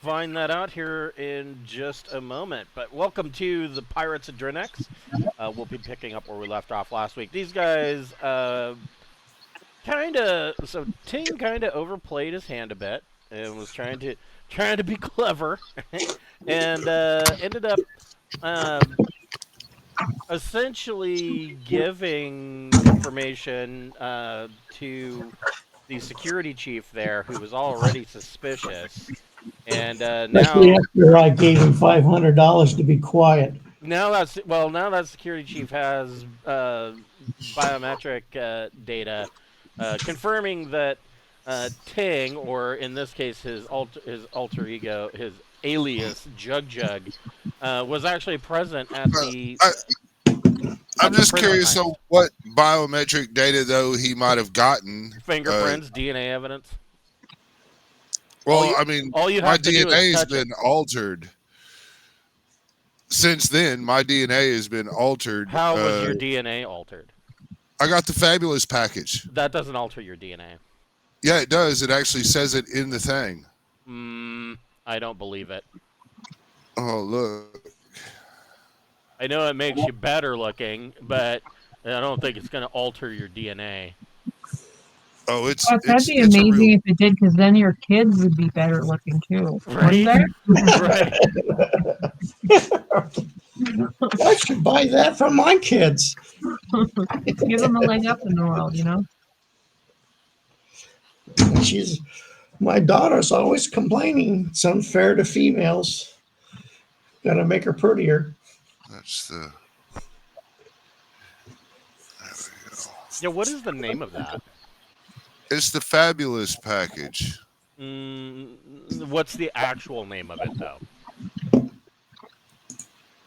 find that out here in just a moment. But welcome to the Pirates of Drinax. We'll be picking up where we left off last week. These guys, Ting kind of overplayed his hand a bit and was trying to be clever, and ended up um, essentially giving information to the security chief there, who was already suspicious. And Especially now, after I gave him $500 to be quiet. now that security chief has biometric data confirming that Ting, or in this case his alter ego, his alias Jug Jug, was actually present I, at I'm the just prison curious. heist. So, what biometric data though he might have gotten? Fingerprints, DNA evidence. Well, I mean, All you my have to do is DNA has touch it. been altered since then. My DNA has been altered. How was your DNA altered? I got the fabulous package. That doesn't alter your DNA. Yeah, it does. It actually says it in the thing. I don't believe it. Oh, look. I know it makes you better looking, but I don't think it's going to alter your DNA. Oh, it's that'd be it's amazing a real. if it did, because then your kids would be better looking too. Right? Right. I should buy that for my kids. Give them a leg up in the world, you know? My daughter's always complaining it's unfair to females. Gotta make her prettier. That's the. There we go. Yeah, what is the name of that? It's the fabulous package. What's the actual name of it, though?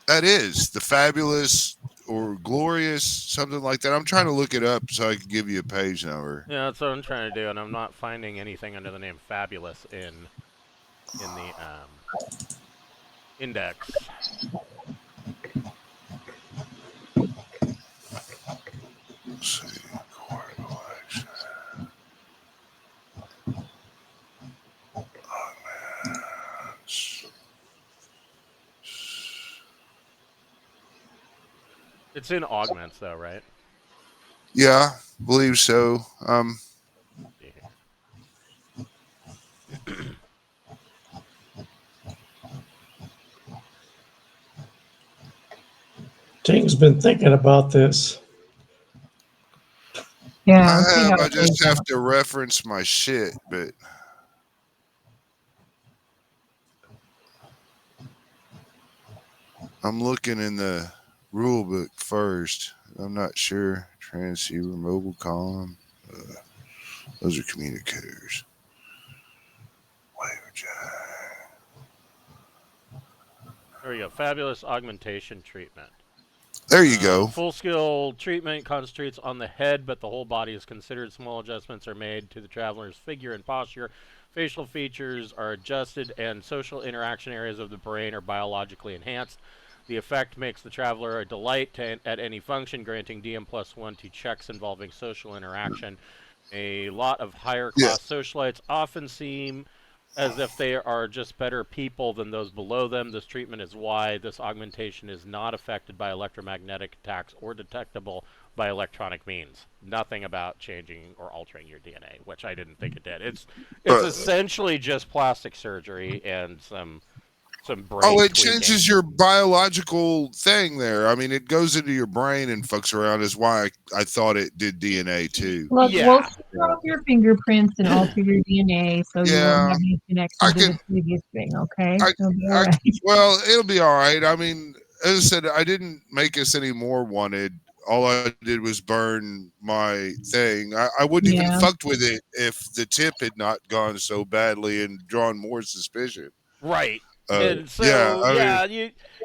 That is the fabulous or glorious, something like that. I'm trying to look it up so I can give you a page number. Yeah, that's what I'm trying to do, and I'm not finding anything under the name Fabulous in the index. Let's see. Core collection. Augments. It's in augments, though, right? Yeah, believe so. Ting's been thinking about this. Yeah. I just have to reference my shit, but I'm looking in the rule book first. I'm not sure. Transceiver, mobile comm. Those are communicators. Wave jack. There we go. Fabulous augmentation treatment. There you go. Full skill treatment concentrates on the head, but the whole body is considered. Small adjustments are made to the traveler's figure and posture. Facial features are adjusted, and social interaction areas of the brain are biologically enhanced. The effect makes the traveler a delight at any function, granting DM+1 to checks involving social interaction. A lot of higher class socialites often seem as if they are just better people than those below them. This treatment is why this augmentation is not affected by electromagnetic attacks or detectable by electronic means. Nothing about changing or altering your DNA, which I didn't think it did. It's essentially just plastic surgery and some brain it tweaking. changes your biological thing there. I mean, it goes into your brain and fucks around. Is why I thought it did DNA too. Look, Yeah. we'll screw up your fingerprints and alter your DNA so you won't have any connection to the previous thing, okay? It'll be all right. Well, it'll be all right. I mean, as I said, I didn't make us any more wanted. All I did was burn my thing. I wouldn't even fucked with it if the tip had not gone so badly and drawn more suspicion. Right. And so,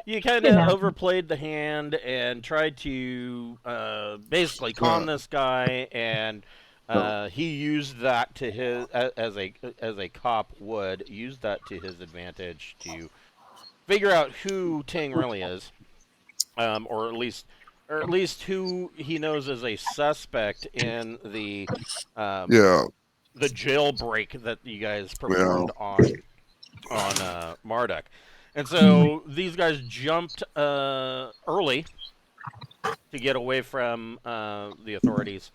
you kind of overplayed the hand and tried to basically con this guy, and he used that to his as a cop would use that to his advantage to figure out who Ting really is, or at least who he knows as a suspect in the jailbreak that you guys performed on Marduk. And so these guys jumped early to get away from the authorities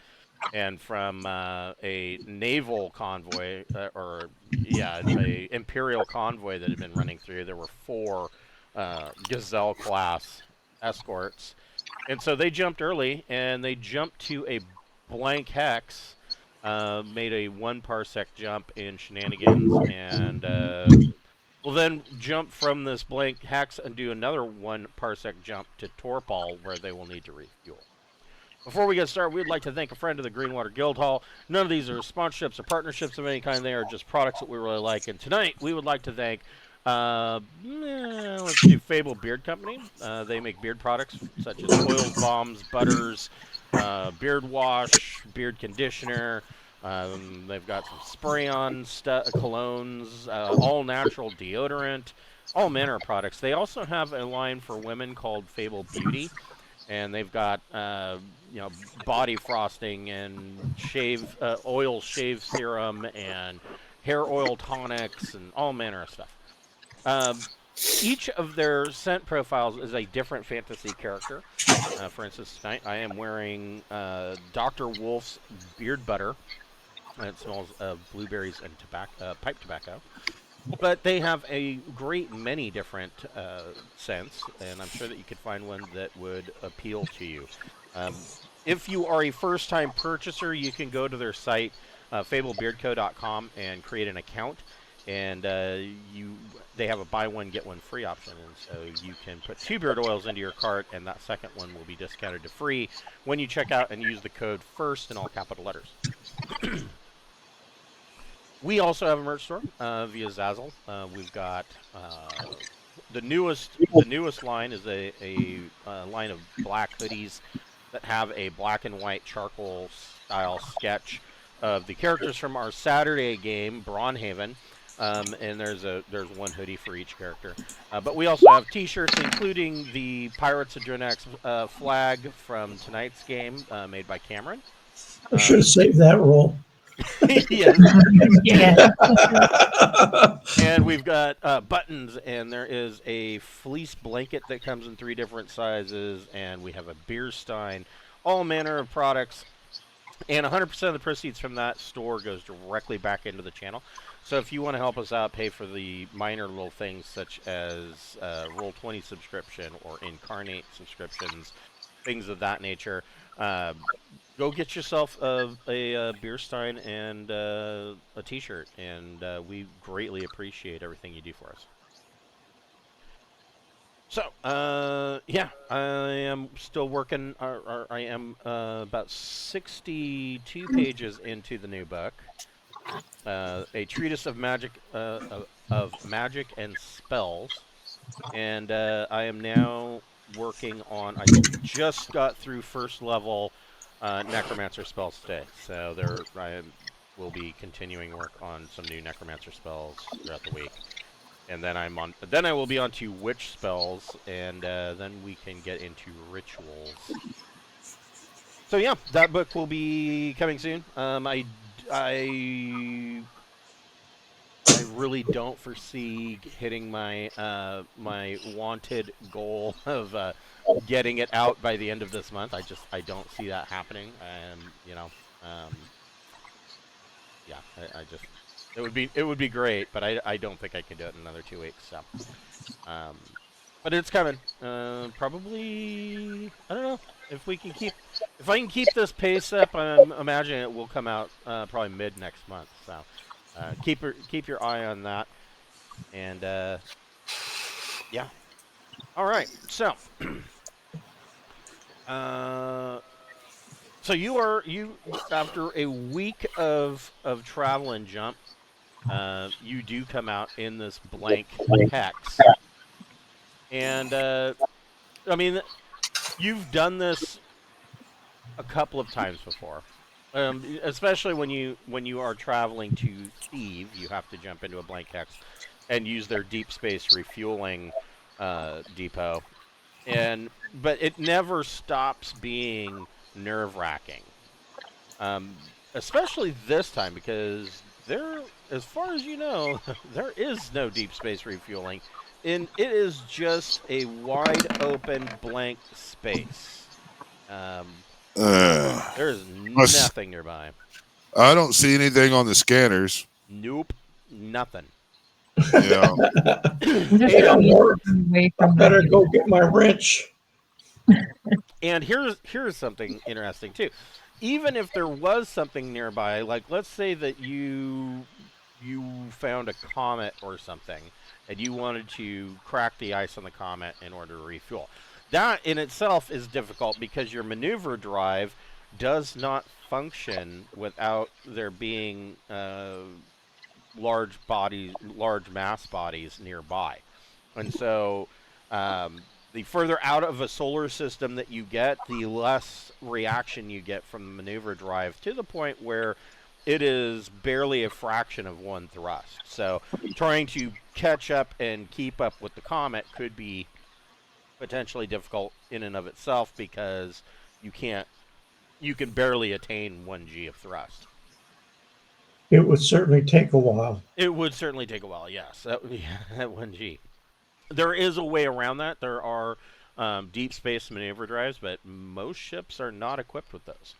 and from a naval convoy, a imperial convoy that had been running through. There were 4 Gazelle class escorts, and so they jumped early, and they jumped to a blank hex, made a 1 parsec jump in shenanigans, and will then jump from this blank hex and do another 1 parsec jump to Torpol, where they will need to refuel. Before we get started, we'd like to thank a friend of the Greenwater Guildhall. None of these are sponsorships or partnerships of any kind. They are just products that we really like. And tonight, we would like to thank, let's do Fable Beard Company. They make beard products such as oils, balms, butters, beard wash, beard conditioner. They've got some spray-on colognes, all-natural deodorant, all manner of products. They also have a line for women called Fable Beauty. And they've got, body frosting and oil shave serum and hair oil tonics and all manner of stuff. Each of their scent profiles is a different fantasy character. For instance, tonight I am wearing Dr. Wolf's beard butter. And it smells of blueberries and pipe tobacco. But they have a great many different scents, and I'm sure that you could find one that would appeal to you. If you are a first-time purchaser, you can go to their site, fablebeardco.com, and create an account. And they have a buy one, get one free option. And so you can put 2 beard oils into your cart, and that second one will be discounted to free when you check out and use the code FIRST in all capital letters. We also have a merch store via Zazzle. We've got the newest line is a line of black hoodies that have a black and white charcoal style sketch of the characters from our Saturday game, Braunhaven. And there's 1 hoodie for each character. But we also have T-shirts, including the Pirates of Drinax flag from tonight's game, made by Cameron. I should have saved that roll. Yes. Yeah. And we've got buttons, and there is a fleece blanket that comes in 3 different sizes, and we have a beer stein, all manner of products, and 100% of the proceeds from that store goes directly back into the channel. So if you want to help us out, pay for the minor little things such as Roll20 subscription or Incarnate subscriptions, things of that nature, go get yourself a beer stein and a T-shirt, and we greatly appreciate everything you do for us. So, I am still working. I am about 62 pages into the new book, a treatise of magic and spells, and I am now working on. I just got through first level necromancer spells today, so I will be continuing work on some new necromancer spells throughout the week, and then I will be on to witch spells, and then we can get into rituals. So yeah, that book will be coming soon. I really don't foresee hitting my my wanted goal of getting it out by the end of this month. I don't see that happening. It would be great, but I don't think I can do it in another 2 weeks. So, but it's coming. Probably, I don't know if I can keep this pace up. I'm imagining it will come out probably mid next month. So. Keep your eye on that, and yeah. All right, so so you after a week of travel and jump, you do come out in this blank hex, and I mean, you've done this a couple of times before. Especially when you are traveling to Thieve, you have to jump into a blank hex and use their deep space refueling depot, but it never stops being nerve-wracking. Especially this time, because as far as you know, there is no deep space refueling, and it is just a wide open blank space. There is nothing nearby. I don't see anything on the scanners. Nope, nothing. Yeah. I better go get my wrench. And here's something interesting too. Even if there was something nearby, like let's say that you found a comet or something, and you wanted to crack the ice on the comet in order to refuel. That in itself is difficult because your maneuver drive does not function without there being large mass bodies nearby. And so the further out of a solar system that you get, the less reaction you get from the maneuver drive, to the point where it is barely a fraction of one thrust. So trying to catch up and keep up with the comet could be potentially difficult in and of itself, because you can barely attain 1G of thrust. It would certainly take a while. It would certainly take a while, yes, at 1G. There is a way around that. There are deep space maneuver drives, but most ships are not equipped with those.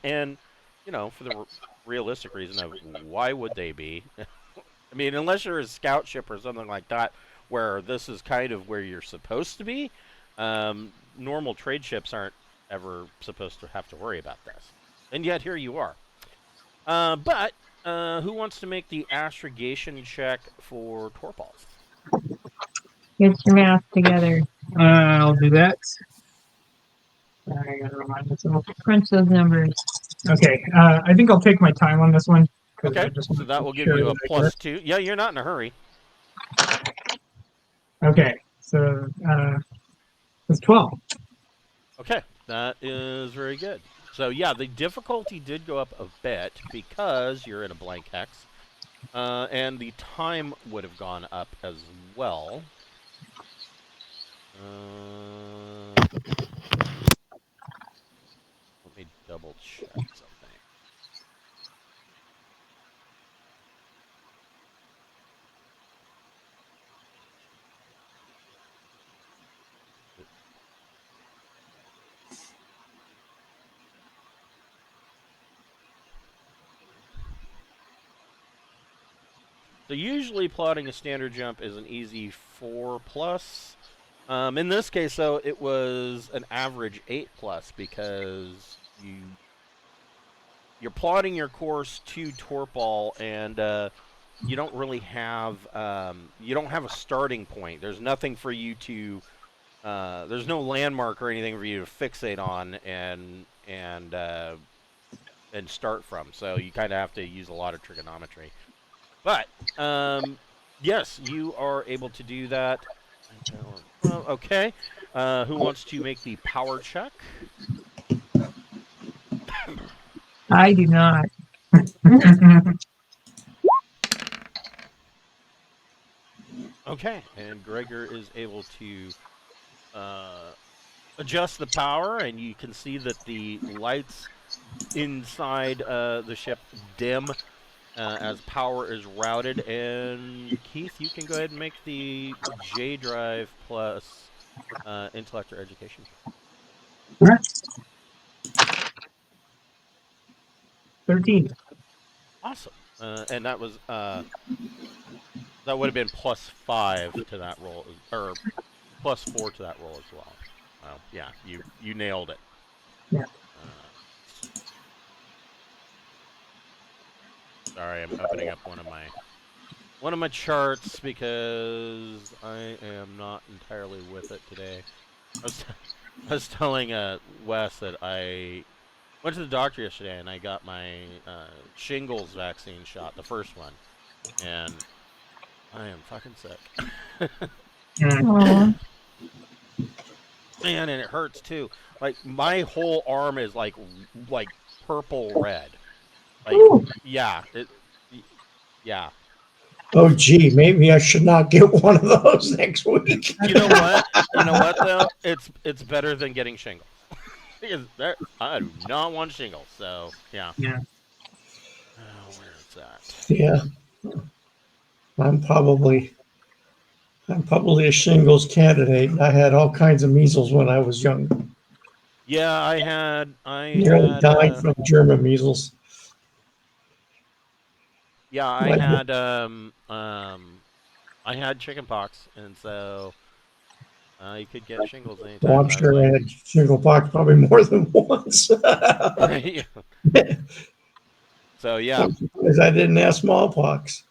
And, for the realistic reason of why would they be? I mean, unless you're a scout ship or something like that, where this is kind of where you're supposed to be, normal trade ships aren't ever supposed to have to worry about this. And yet here you are. But who wants to make the astrogation check for Torpol? Get your math together. I'll do that. I gotta remind myself. Crunch those numbers. Okay, I think I'll take my time on this one. Okay, so that will give you a +2. Yeah, you're not in a hurry. Okay, so it's 12. Okay, that is very good. So yeah, the difficulty did go up a bit because you're in a blank hex. And the time would have gone up as well. Let me double check something. So usually plotting a standard jump is an easy 4+. In this case, though, it was an average 8+, because you're plotting your course to Torpol, and you don't really have a starting point. There's nothing for you to there's no landmark or anything for you to fixate on and start from. So you kind of have to use a lot of trigonometry. But yes, you are able to do that. Okay. Who wants to make the power check? I do not. Okay, and Gregor is able to adjust the power, and you can see that the lights inside the ship dim as power is routed. And Keith, you can go ahead and make the J drive plus intellect or education. 13. Awesome. And that was that would have been +5 to that roll, or +4 to that roll as well. Yeah, you nailed it. Yeah. Sorry, I'm opening up one of my charts because I am not entirely with it today. I was telling Wes that I went to the doctor yesterday and I got my shingles vaccine shot, the first one, and I am fucking sick. Man, and it hurts too. Like my whole arm is like purple red. Like, yeah, yeah. Oh, gee, maybe I should not get one of those next week. You know what? Though, it's better than getting shingles. Because I do not want shingles. So yeah. Yeah. Where is that? Yeah, I'm probably a shingles candidate. I had all kinds of measles when I was young. Yeah, Nearly died from German measles. Yeah, My, I had chicken pox, and so you could get shingles well, anytime. I'm And I was sure I like, had shingle pox probably more than once. right? So yeah, Because I didn't have smallpox.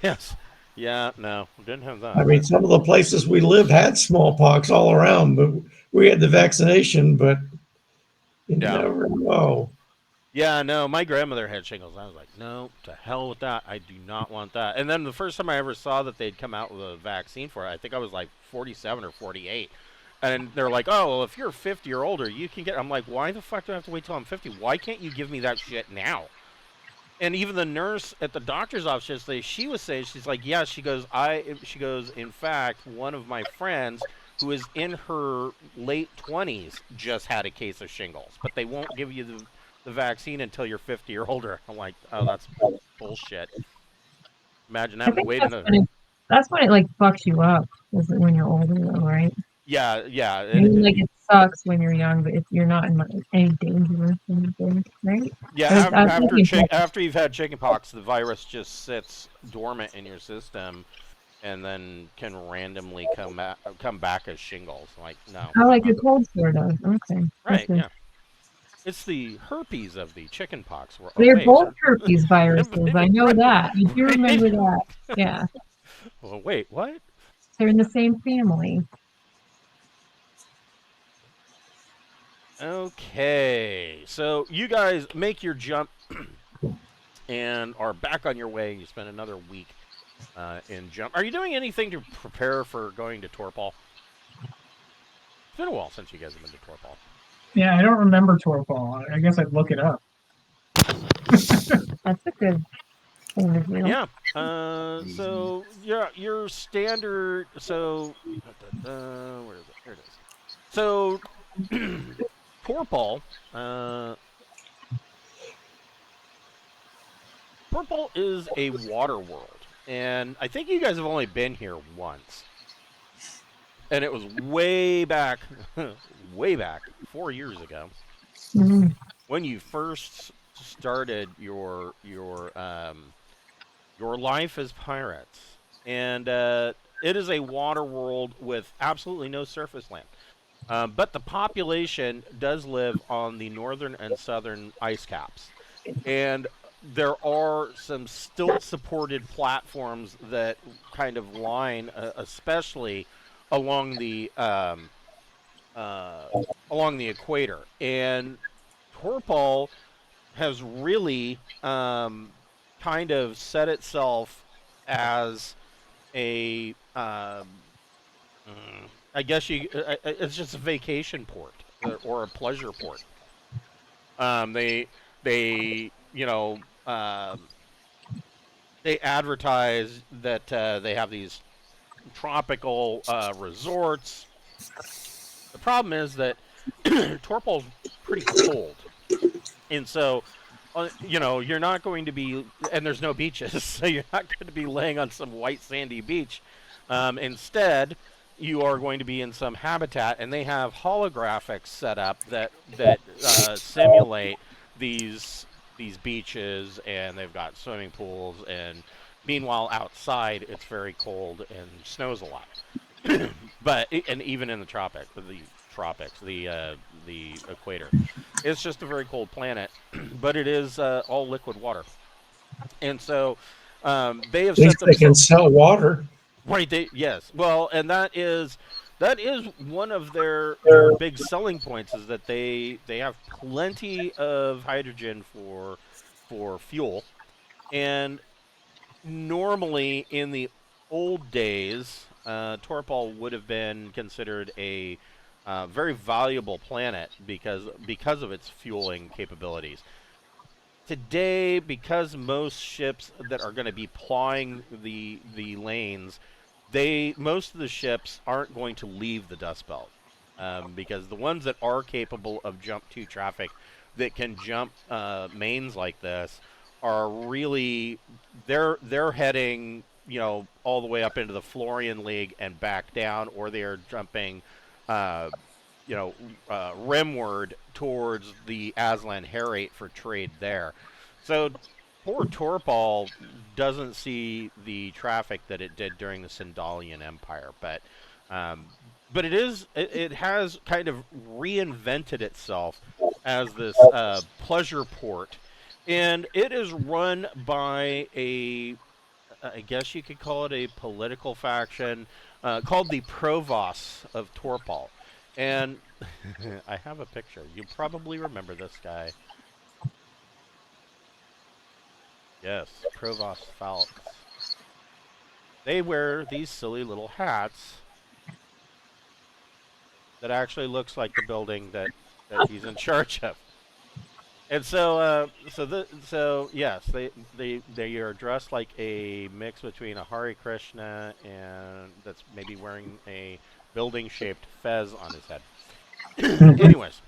yes, yeah, no, didn't have I that. mean, some of the places we lived had smallpox all around, but we had the vaccination, but you Yeah. never know. Yeah, no, my grandmother had shingles. I was like, no, to hell with that. I do not want that. And then the first time I ever saw that they'd come out with a vaccine for it, I think I was like 47 or 48. And they're like, oh, well, if you're 50 or older, you can get. I'm like, why the fuck do I have to wait till I'm 50? Why can't you give me that shit now? And even the nurse at the doctor's office yesterday, she was saying, she's like, yeah, she goes, in fact, one of my friends who is in her late 20s just had a case of shingles, but they won't give you the vaccine until you're 50 or older. I'm like, oh, that's bullshit. Imagine I having to think wait in a. that's when it like fucks you up, is it when you're older, though, right? Yeah, yeah. I mean, like it sucks when you're young, but if you're not in any danger or anything, right? Yeah, I was thinking, after you've had chickenpox, the virus just sits dormant in your system, and then can randomly come back as shingles. Like, no. how like a cold sore does. Okay. Right, yeah. It's the herpes of the chickenpox. Oh, They're wait. both herpes viruses. I know Right, that. I do right. remember that. Yeah. Well, wait, what? They're in the same family. Okay, so you guys make your jump and are back on your way. You spend another week in jump. Are you doing anything to prepare for going to Torpol? It's been a while since you guys have been to Torpol. Yeah, I don't remember Torpol. I guess I'd look it up. That's a good thing to do. Yeah. So your standard. So where is it? Here it is. So Torpol. Torpol is a water world, and I think you guys have only been here once. And it was way back, way back, 4 years ago, when you first started your life as pirates. And it is a water world with absolutely no surface land. But the population does live on the northern and southern ice caps. And there are some stilt-supported platforms that kind of line, especially along the equator. And Torpol has really kind of set itself as a I guess it's just a vacation port or a pleasure port. They they advertise that they have these tropical resorts. The problem is that Torpol's pretty cold, and so you're not going to be, and there's no beaches, so you're not going to be laying on some white sandy beach. Instead, you are going to be in some habitat, and they have holographics set up that simulate these beaches, and they've got swimming pools. And meanwhile, outside it's very cold and snows a lot. And even in the tropics, the equator, it's just a very cold planet. But it is all liquid water, and so they have At least set they can themselves. sell water. Right. Yes. Well, and that is one of their big selling points, is that they have plenty of hydrogen for fuel. And normally in the old days, Torpol would have been considered a very valuable planet because of its fueling capabilities. Today, because most ships that are going to be plying the lanes, most of the ships aren't going to leave the Dust Belt, because the ones that are capable of jump 2 traffic that can jump mains like this are really they're heading, all the way up into the Florian League and back down, or they are jumping, uh, rimward towards the Aslan Herate for trade there. So poor Torpol doesn't see the traffic that it did during the Sindalian Empire, um, but it has kind of reinvented itself as this pleasure port, and it is run by I guess you could call it a political faction called the Provost of Torpol. And I have a picture. You probably remember this guy. Yes, Provost Falks. They wear these silly little hats that actually looks like the building that he's in charge of. And so yes, they are dressed like a mix between a Hare Krishna and that's maybe wearing a building-shaped fez on his head. Anyways,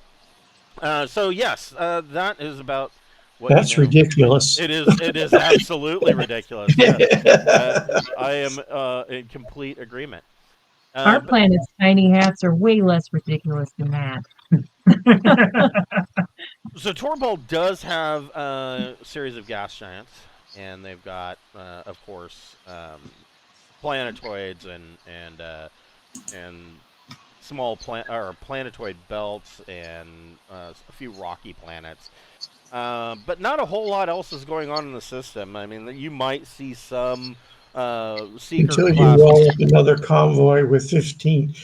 so yes, that is about what That's ridiculous. It is absolutely ridiculous. Yes. I am in complete agreement. Our planet's tiny hats are way less ridiculous than that. So Torpol does have a series of gas giants, and they've got, of course, planetoids and small planetoid belts and a few rocky planets. But not a whole lot else is going on in the system. I mean, you might see some Seeker until you roll up another convoy with 15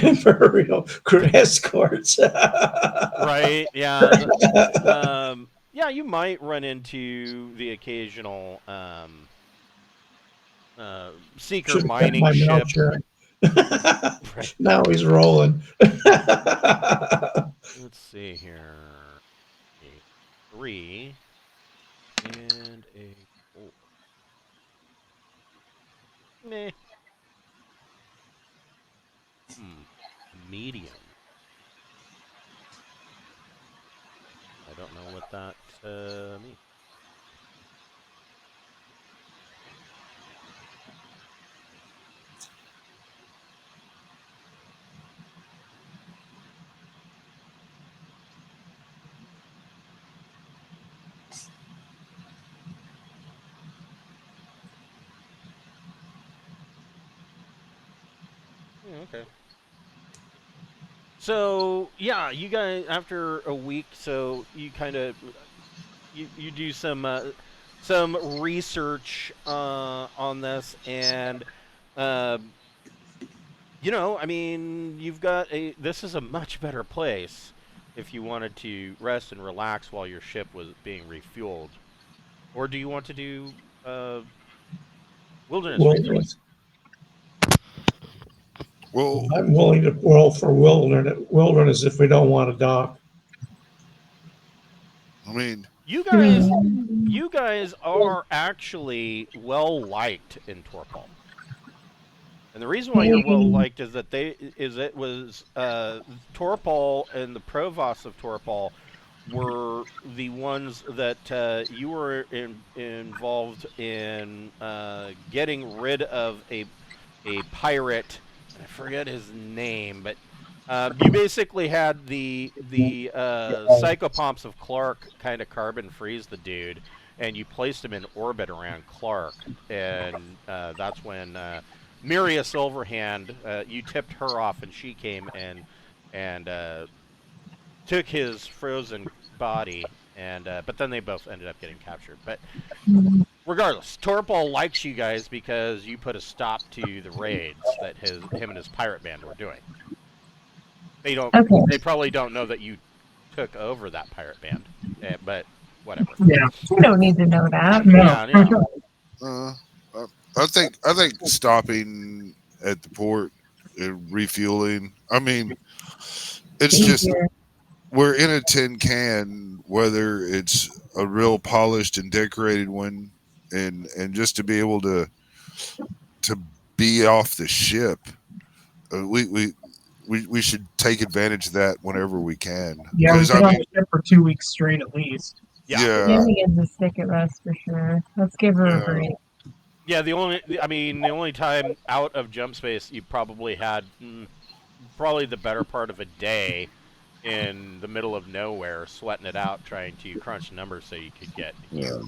Imperial escorts. Right, yeah. Yeah, you might run into the occasional Seeker mining ship. Right. Now he's rolling. Let's see here. 3 and a 4. Meh. Medium. I don't know what that means. Okay. So yeah, you guys after a week, so you kind of you do some research on this, and I mean, you've got this is a much better place if you wanted to rest and relax while your ship was being refueled, or do you want to do wilderness? Well, I'm willing to roll for wilderness if we don't want to dock. I mean, you guys are actually well liked in Torpol, and the reason why you're well liked is that it was Torpol and the Provost of Torpol were the ones that you were involved in getting rid of a pirate. I forget his name, but you basically had the psychopomps of Clark kind of carbon freeze the dude, and you placed him in orbit around Clark, and that's when Miria Silverhand, you tipped her off, and she came and took his frozen body, and but then they both ended up getting captured. But regardless, Torpol likes you guys because you put a stop to the raids that him and his pirate band were doing. They don't. Okay. They probably don't know that you took over that pirate band, but whatever. Yeah, we don't need to know that. Yeah. I think stopping at the port and refueling. I mean, it's just we're in a tin can, whether it's a real polished and decorated one, and just to be able to be off the ship, we should take advantage of that whenever we can. Yeah, we've been on the ship for 2 weeks straight at least. Yeah. Shenanigans is sick at rest for sure. Let's give her a break. Yeah, the only time out of jump space you probably had probably the better part of a day in the middle of nowhere, sweating it out, trying to crunch numbers so you could get here.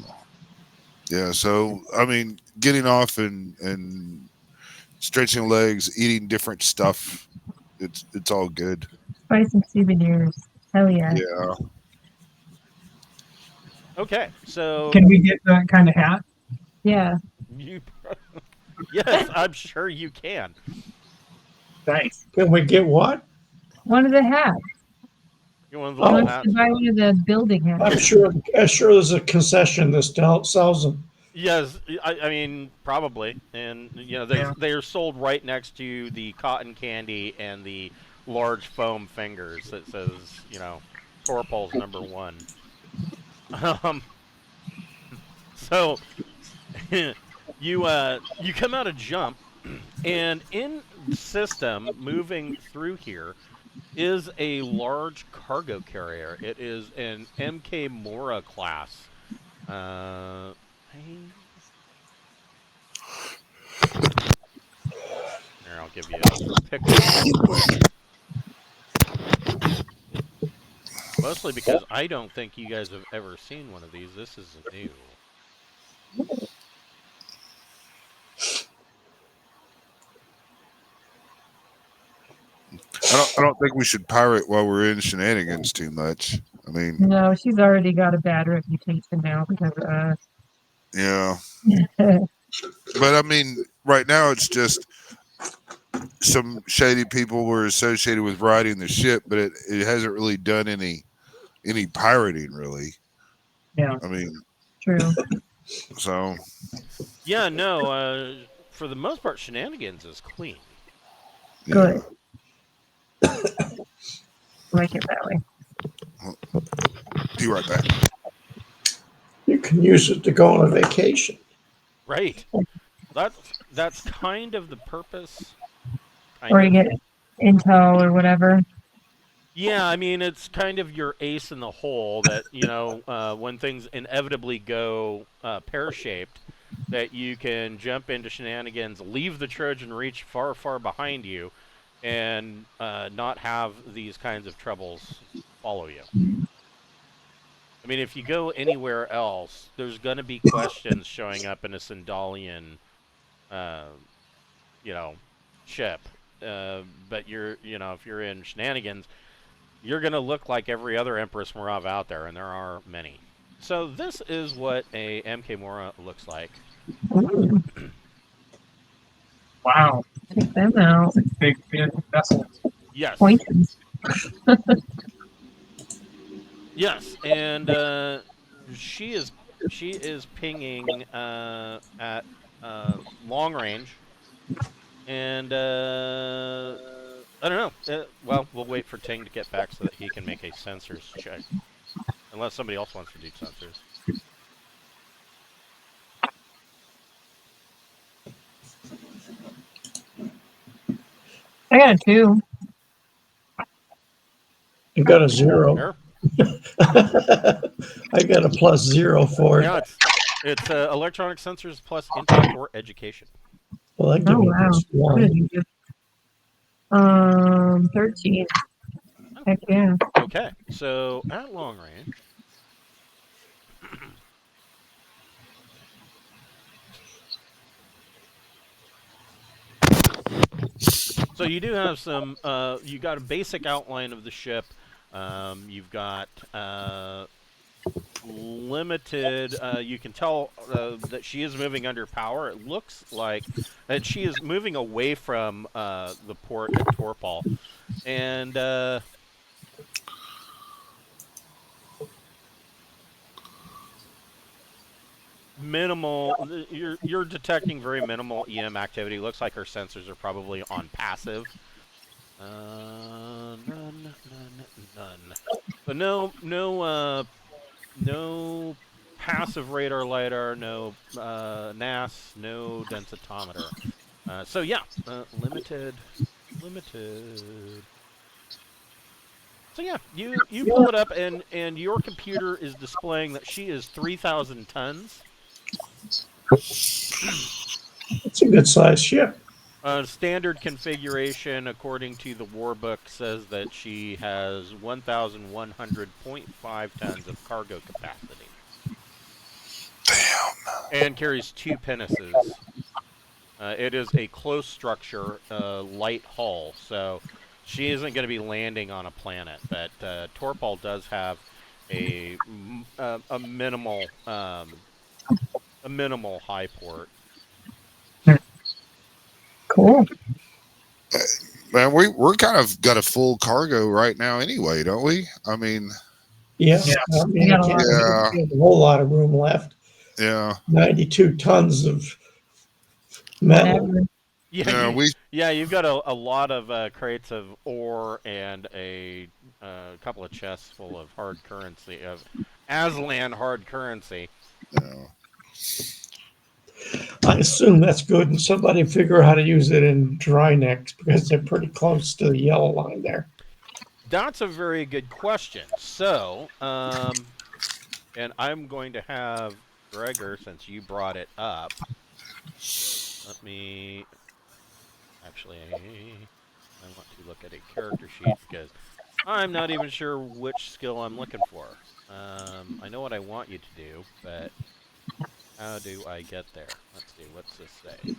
Yeah, so I mean, getting off and stretching legs, eating different stuff, it's all good. Buy some souvenirs. Hell yeah. Yeah. Okay, so Can we get that kind of hat? Yeah. you, yes, I'm sure you can. Thanks. Can we get what? One of the hats. You want the He little wants hat? to buy one of the building hats. I'm sure there's a concession that sells them. Yes, I mean probably, and they're sold right next to the cotton candy and the large foam fingers that says Torpol's #1. So you come out of jump, and in system moving through here is a large cargo carrier. It is an MK Mora class. Here, I'll give you a picture real quick. Mostly because I don't think you guys have ever seen one of these. This is new. I don't think we should pirate while we're in shenanigans too much. I mean, no, she's already got a bad reputation now because of us. Yeah. But I mean, right now it's just some shady people were associated with riding the ship, but it hasn't really done any pirating really. Yeah. I mean, true. So. Yeah, no. For the most part, shenanigans is clean. Good. Like it that way. Be right back. You can use it to go on a vacation. Right. That's kind of the purpose. Or you get intel or whatever. Yeah, I mean, it's kind of your ace in the hole that, when things inevitably go pear-shaped, that you can jump into shenanigans, leave the Trojan Reach far, far behind you, and not have these kinds of troubles follow you. I mean, if you go anywhere else, there's going to be questions showing up in a Sindalian, ship. But if you're in shenanigans, you're going to look like every other Empress Morav out there, and there are many. So this is what a MK Mora looks like. Ooh. Wow. Check them out. Big vessels. Yes. Points. Yes, and she is pinging at long range, and I don't know. Well, we'll wait for Ting to get back so that he can make a sensors check, unless somebody else wants to do sensors. I got a 2. You got a 0. Sure. I got a +0 for it. Yeah, it's electronic sensors plus intellect or education. Well, that gives me What +1. did you do? 13. Heck yeah. Okay, so at long range. So you do have some, you got a basic outline of the ship. You've got limited, you can tell that she is moving under power. It looks like that she is moving away from the port at Torpol. And minimal, you're detecting very minimal EM activity. Looks like her sensors are probably on passive. None. But no passive radar lidar, no NAS, no densitometer. So yeah, limited. So yeah, you pull it up, and your computer is displaying that she is 3,000 tons. It's a good sized ship. Standard configuration, according to the war book, says that she has 1,100.5 tons of cargo capacity. Damn. And carries 2 pinnaces. It is a close structure, light hull, so she isn't going to be landing on a planet. But Torpol does have a minimal high port. Cool. Man, we're kind of got a full cargo right now anyway, don't we? I mean, Yeah. I mean, Yeah. there's a whole lot of room left. yeah. 92 tons of metal. Whatever. Yeah, you've got a lot of crates of ore and a couple of chests full of hard currency, of Aslan hard currency. Yeah. I assume that's good, and somebody figure out how to use it in Drinax because they're pretty close to the yellow line there. That's a very good question. So, and I'm going to have Gregor, since you brought it up. Let me actually, I want to look at a character sheet because I'm not even sure which skill I'm looking for. I know what I want you to do, but how do I get there? Let's see, what's this say?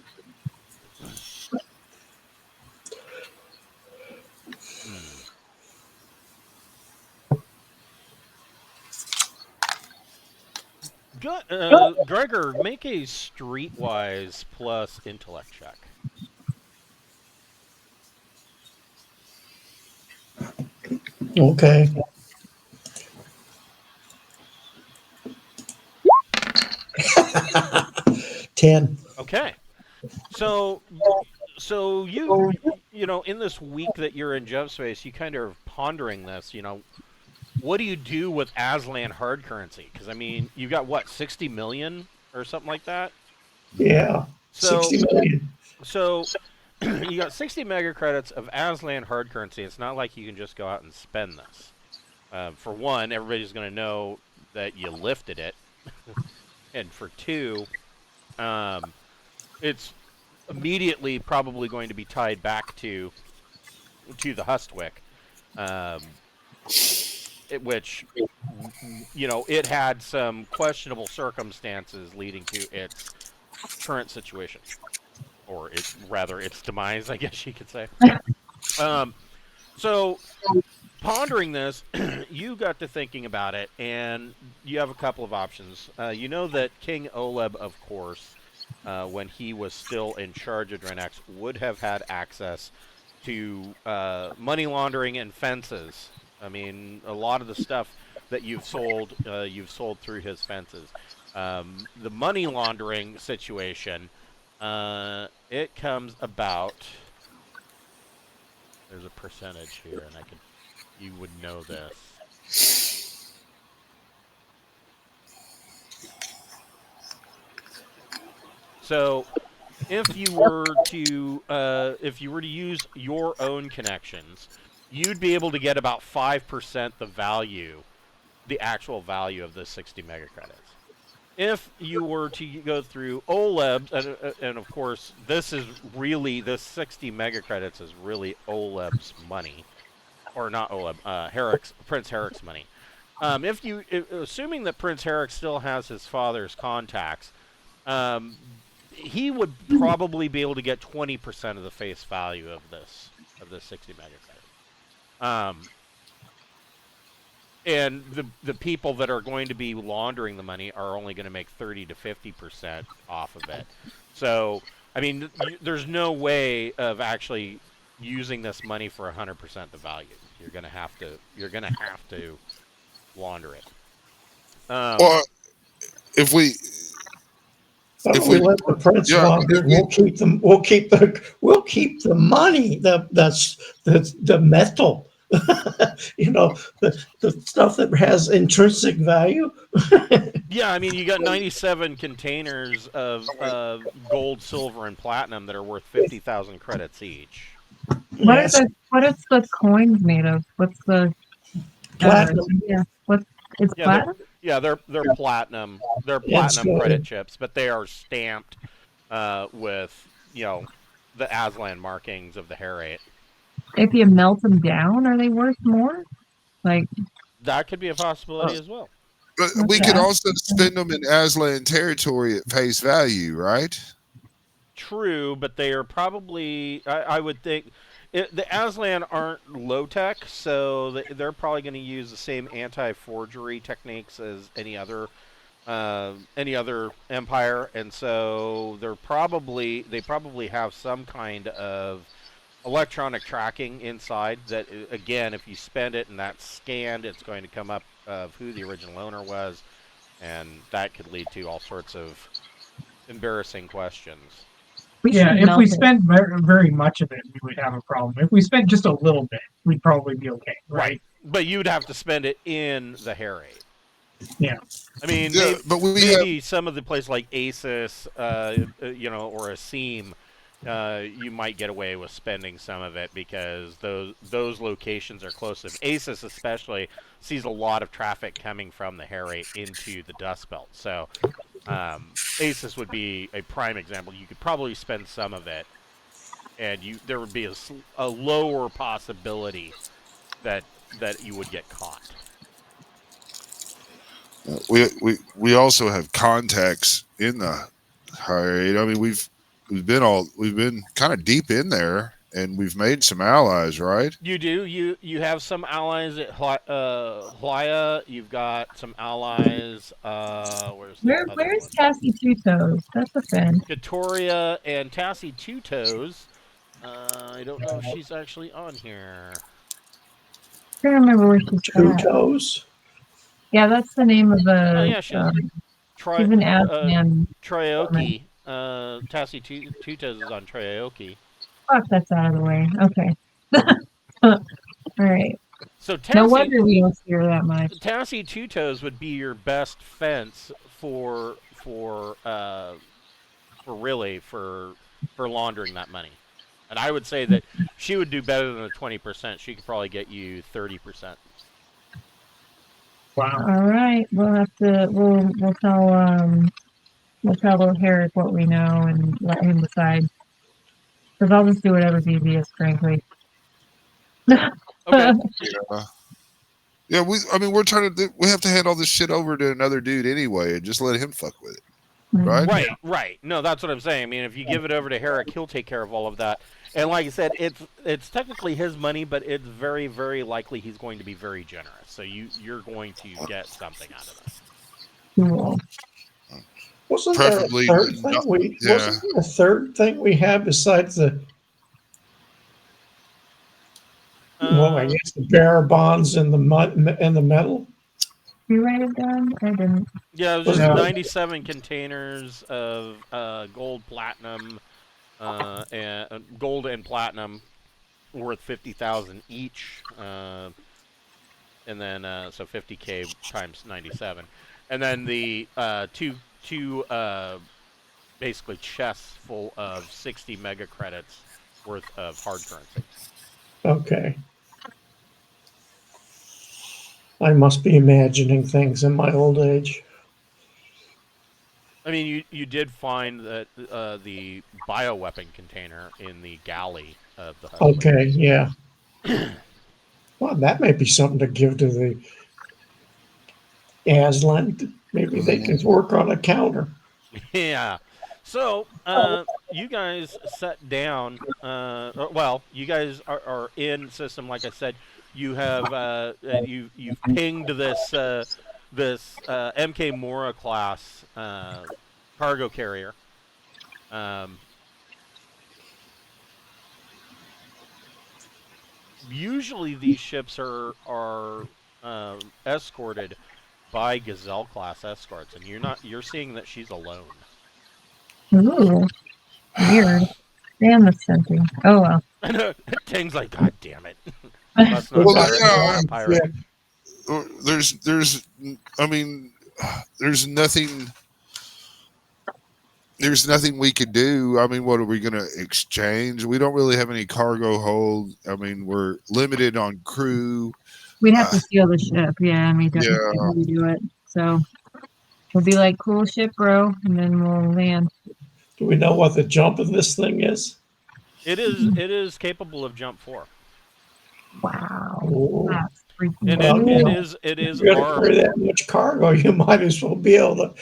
Good. Gregor, make a streetwise plus intellect check. Okay. $10. Okay. So you know, in this week that you're in Jeff Space, you kind of pondering this, you know, what do you do with Aslan hard currency? Because, I mean, you've got, what, 60 million or something like that? Yeah. So, 60 million. So, you got 60 mega credits of Aslan hard currency. It's not like you can just go out and spend this. For one, everybody's going to know that you lifted it. And for two, it's immediately probably going to be tied back to the Hustwick. Which, you know, it had some questionable circumstances leading to its current situation, or its demise, I guess you could say. So, pondering this, you got to thinking about it, and you have a couple of options. You know that King Oleb, of course, when he was still in charge of Drinax, would have had access to money laundering and fences. I mean, a lot of the stuff that you've sold through his fences. The money laundering situation, it comes about. There's a percentage here, and you would know this. So, if you were to use your own connections, you'd be able to get about 5% the actual value of the 60 mega credits. If you were to go through Oleb, and of course, this 60 mega credits is really Oleb's money, or not Oleb, Prince Herrick's money. Assuming that Prince Herrick still has his father's contacts, he would probably be able to get 20% of the face value of this 60 mega credits. And the people that are going to be laundering the money are only going to make 30 to 50% off of it. So, I mean, there's no way of actually using this money for 100% the value. You're going to have to launder it. Well, if we let the prince launder, we'll keep the money, the metal. You know, the stuff that has intrinsic value. Yeah, I mean, you got 97 containers of gold, silver, and platinum that are worth 50,000 credits each. What is the coins made of? What's the Platinum. Yeah. It's Yeah, platinum? they're platinum. They're It's platinum credit chips, but they are stamped with the Aslan markings of the Herate. If you melt them down, are they worth more? Like That could be a possibility as well. But we could okay. also spend them in Aslan territory at face value, right? True, but they are probably. I would think the Aslan aren't low tech, so they're probably going to use the same anti-forgery techniques as any other empire, and so they probably have some kind of electronic tracking inside that, again, if you spend it and that's scanned, it's going to come up of who the original owner was, and that could lead to all sorts of embarrassing questions. Yeah, if we spent very, very much of it, we would have a problem. If we spent just a little bit, we'd probably be okay, right? But you'd have to spend it in the Herate. Yeah. I mean, Yeah, but maybe some of the places like Asus, or a Seam, you might get away with spending some of it because those locations are close. Asus especially sees a lot of traffic coming from the Herate into the Dust Belt. So Asus would be a prime example. You could probably spend some of it, and there would be a lower possibility that you would get caught. We also have contacts in the Herate. I mean, we've been kind of deep in there, and we've made some allies, right? You do. You have some allies at Hlaya. You've got some allies. Where's Tassie Two Toes? That's a fin. Katoria and Tassie Two Toes. I don't know if she's actually on here. I can't remember where she's Two at. Toes. Yeah, that's the name of the. Oh yeah, she's an Aslan. Trioki. Tassie Two Toes is on Trioki. Fuck, that's out of the way. Okay. All right. So no wonder we don't see her that much. Tassie Two Toes would be your best fence for laundering that money. And I would say that she would do better than the 20%. She could probably get you 30%. Wow. All right. We'll have to. We'll tell little Herrick what we know and let him decide. Because I'll just do whatever's easiest, frankly. Okay. Yeah. We're trying to. We have to hand all this shit over to another dude anyway, and just let him fuck with it. Right? Right. No, that's what I'm saying. I mean, if you give it over to Herrick, he'll take care of all of that. And like I said, it's technically his money, but it's very, very likely he's going to be very generous. So you're going to get something out of this. Cool. Wasn't there a third thing wasn't there a third thing we have besides the I guess the bearer bonds and the mud and the metal? You write it down? I didn't. Yeah, it was just 97 containers of gold, platinum, and gold and platinum worth 50,000 each, and then so 50K times 97, and then the two basically chests full of 60 mega credits worth of hard currency. Okay. I must be imagining things in my old age. I mean, you did find that the bioweapon container in the galley of the Hudson. Okay, yeah. Well, that may be something to give to the Aslan. Maybe they can work on a counter. Yeah. So, you guys set down. You guys are in system. Like I said, you have you've pinged this MK Mora class cargo carrier. Usually, these ships are escorted by Gazelle class escorts, and you're seeing that she's alone. Ooh, weird. Damn, that's tempting. Oh well. I know. Ting's like, God damn it. Must not be a pirate. There's nothing we could do. I mean, what are we going to exchange? We don't really have any cargo hold. I mean, we're limited on crew. We'd have to steal the ship. Yeah, I mean, definitely Yeah. how we do it. So we'll be like, cool ship, bro, and then we'll land. Do we know what the jump of this thing is? It is capable of jump 4. Wow. Oh, That's freaking And well, it cool. it is you're going to armed. carry that much cargo, you might as well be able to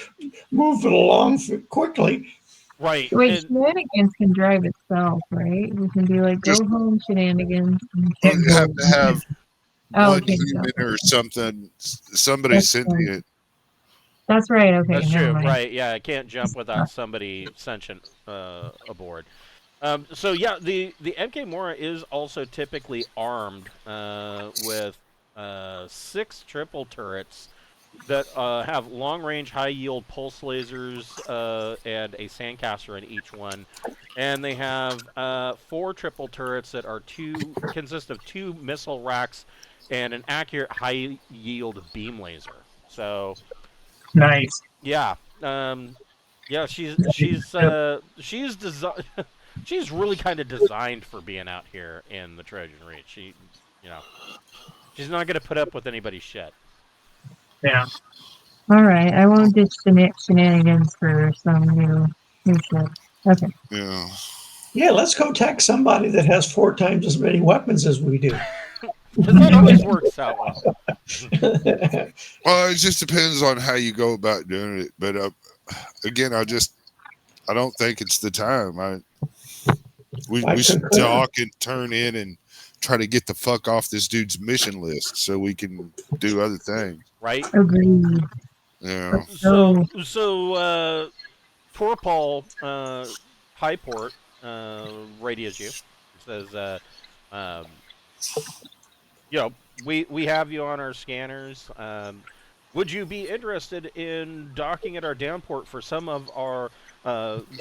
move it along quickly. Right. Wait, And shenanigans can drive itself, right? We can be like, go Just home, shenanigans. Can't you have go. to have Oh, one okay, human or something, somebody That's sentient. That's right. Okay, that's never true. mind. Right. Yeah, it can't jump without somebody sentient aboard. So yeah, the MK Mora is also typically armed with 6 triple turrets that have long-range, high-yield pulse lasers and a sandcaster in each one, and they have 4 triple turrets that are consist of 2 missile racks and an accurate, high-yield beam laser. So Nice. yeah, yeah, she's she's really kind of designed for being out here in the Trojan Reach. You know, she's not gonna put up with anybody's shit. Yeah. All right, I won't ditch the shenanigans for some new ship. Okay. Yeah. Yeah, let's go attack somebody that has 4 times as many weapons as we do. Because that always works out well. Well, it just depends on how you go about doing it. But again, I don't think it's the time. We should concur. talk and turn in and try to get the fuck off this dude's mission list so we can do other things. Right? Agreed. Yeah. So Torpol Highport radios you. It says, you know, we have you on our scanners. Would you be interested in docking at our downport for some of our?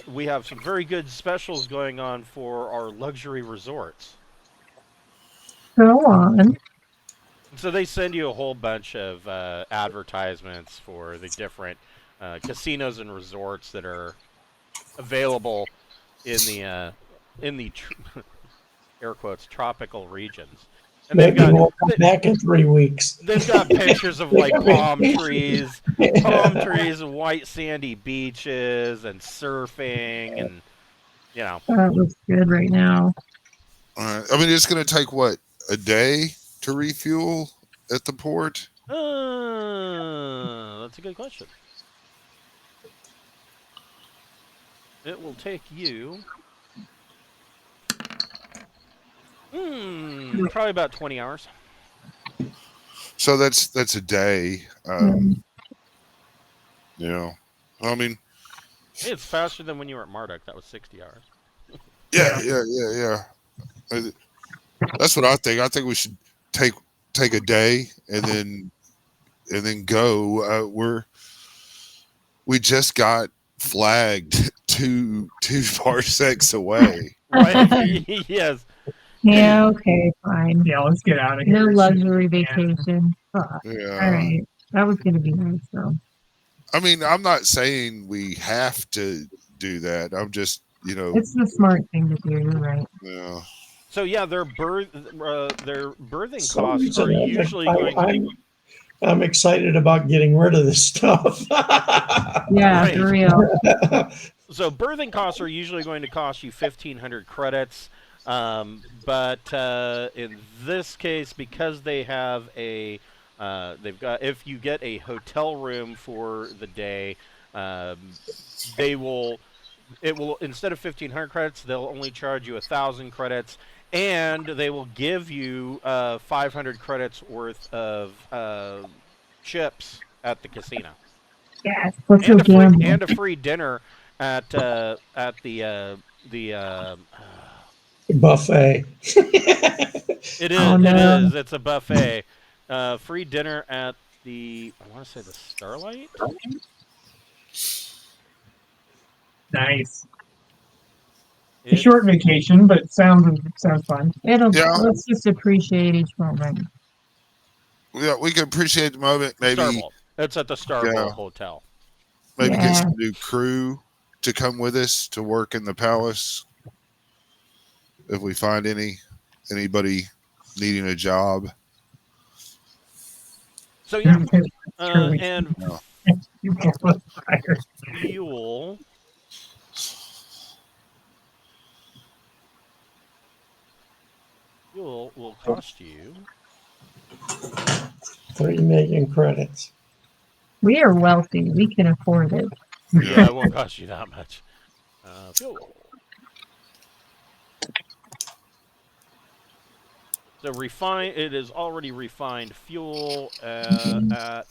We have some very good specials going on for our luxury resorts. Go on. So they send you a whole bunch of advertisements for the different casinos and resorts that are available in the air quotes tropical regions. And Maybe we'll come back in 3 weeks. They've got pictures of like palm trees and white sandy beaches and surfing and you know. That looks good right now. All right. I mean, it's going to take what, a day to refuel at the port? That's a good question. It will take you probably about 20 hours. So that's a day. You know, I mean, It's faster than when you were at Marduk. That was 60 hours. Yeah. That's what I think. I think we should take a day and then go. We just got flagged two parsecs away. Right? Yes. Yeah, okay, fine. Yeah, let's get out of No here. luxury vacation. Fuck. Yeah. All right. That was going to be nice, though. I mean, I'm not saying we have to do that. I'm just, It's the smart thing to do. You're right. Yeah. So yeah, their birthing costs are usually going. I'm excited about getting rid of this stuff. Yeah, Right. for real. So birthing costs are usually going to cost you 1,500 credits, but in this case, because they have if you get a hotel room for the day, it will instead of 1,500 credits, they'll only charge you 1,000 credits. And they will give you 500 credits worth of chips at the casino. Yes. Let's go gamble. And a free dinner at the buffet. It is. Oh, no. It is. It's a buffet. Free dinner at the. I want to say the Starlight. Nice. A short vacation, but it sounds fun. Let's just appreciate each moment. Yeah, we can appreciate the moment. Maybe Starbowl. It's at the Starbowl Hotel. Maybe get some new crew to come with us to work in the palace. If we find anybody needing a job. So yeah, Sure we and You can't put fire. fuel. Fuel will cost you 3 million credits. We are wealthy. We can afford it. Yeah, it won't cost you that much. Fuel. So refine. It is already refined fuel at.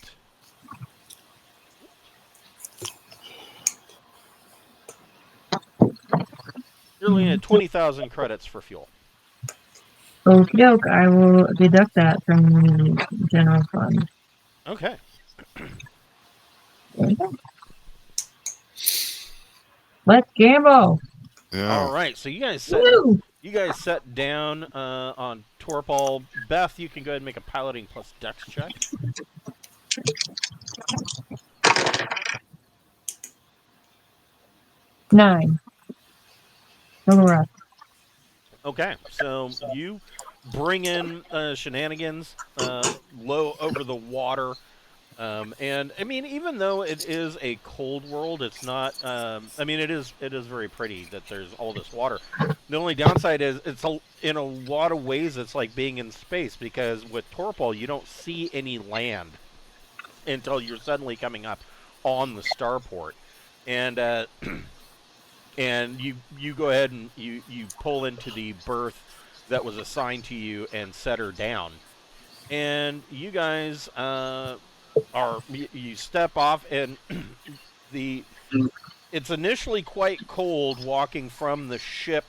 You're looking at 20,000 credits for fuel. Okie doke. I will deduct that from the general fund. Okay. Let's gamble. Yeah. All right. So you guys set down on Torpol. Beth, you can go ahead and make a piloting plus dex check. Nine. Okay, so you bring in shenanigans low over the water, and I mean, even though it is a cold world, it's not. I mean, it is very pretty that there's all this water. The only downside is in a lot of ways it's like being in space, because with Torpol you don't see any land until you're suddenly coming up on the starport, and and you go ahead and you pull into the berth that was assigned to you and set her down, and you guys you step off, and it's initially quite cold walking from the ship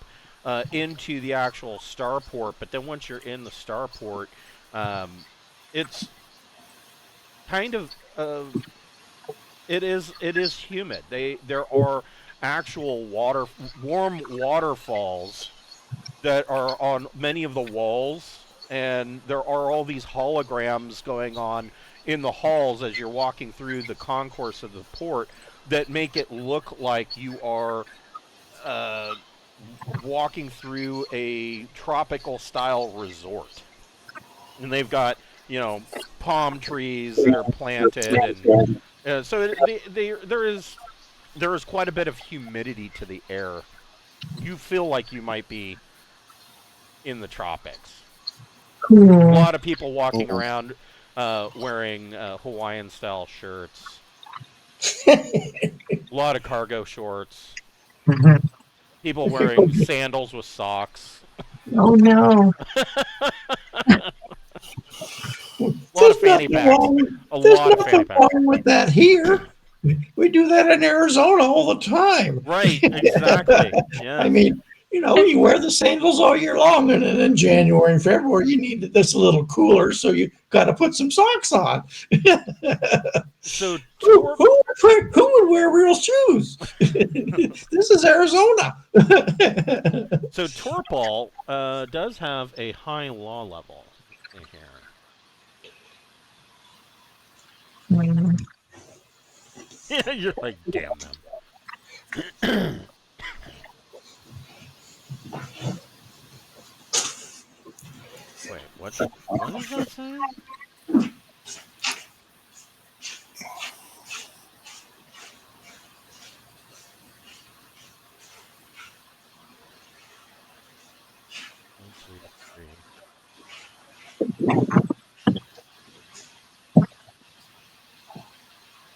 into the actual starport, but then once you're in the starport, it's kind of it is humid. There are actual warm waterfalls that are on many of the walls, and there are all these holograms going on in the halls as you're walking through the concourse of the port that make it look like you are walking through a tropical style resort. And they've got, palm trees that are planted, and so there is quite a bit of humidity to the air. You feel like you might be in the tropics. Cool. A lot of people walking around wearing Hawaiian-style shirts. A lot of cargo shorts. People wearing sandals with socks. Oh no. A lot of fanny packs. There's nothing wrong with that here. We do that in Arizona all the time. Right, exactly. Yeah. I mean, you wear the sandals all year long, and then in January and February, you need this a little cooler, so you got to put some socks on. So who would wear real shoes? This is Arizona. So Torpol does have a high law level in here. Yeah, you're like, damn them. Wait, what does that say?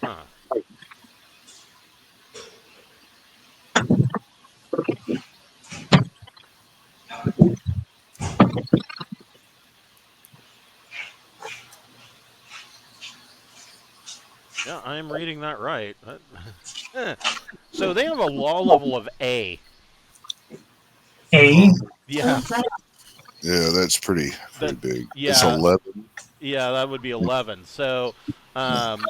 Huh. Yeah, I am reading that right. So they have a law level of A. A? Yeah. Yeah, that's pretty big. Yeah. It's 11. Yeah, that would be 11. So, pretty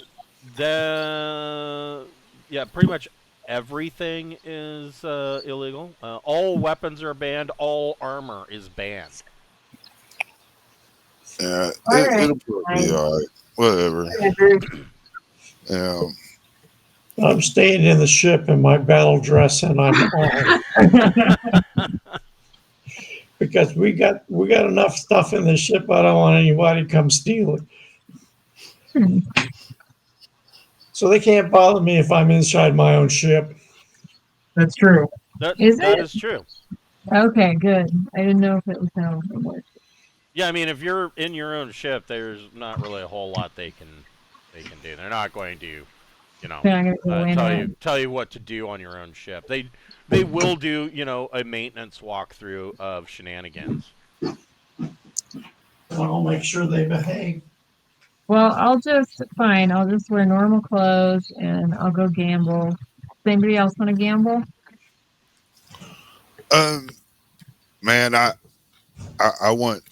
much everything is illegal. All weapons are banned. All armor is banned. Yeah, it'll probably be all right. Whatever. Yeah. I'm staying in the ship in my battle dress, and I'm armed. Because we got enough stuff in the ship. I don't want anybody to come steal it. So they can't bother me if I'm inside my own ship. That's true. That Is that it? is true. Okay, good. I didn't know if it was how it worked. Yeah, I mean, if you're in your own ship, there's not really a whole lot they can do. They're not going to, They're not gonna go in it. tell you what to do on your own ship. They will do, a maintenance walkthrough of shenanigans. I'll make sure they behave. Well, I'll just wear normal clothes and I'll go gamble. Does anybody else want to gamble? Man, I want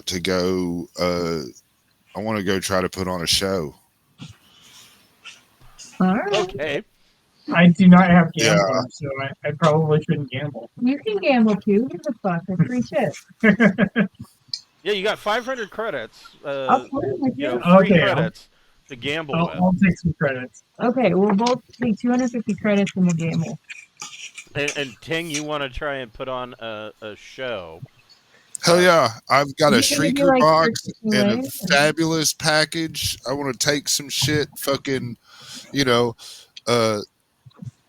to go. I want to go try to put on a show. All right. Okay. I do not have gambling, so I probably shouldn't gamble. You can gamble too. Give a fuck. It's free shit. Yeah, you got 500 credits. I'll play with you. Free Okay, credits to gamble with. I'll take some credits. Okay, we'll both take 250 credits and we'll gamble. And Ting, you want to try and put on a show? Hell yeah! I've got a You can do, shrieker like, box Cirque du and a Soleil? fabulous package. I want to take some shit, fucking,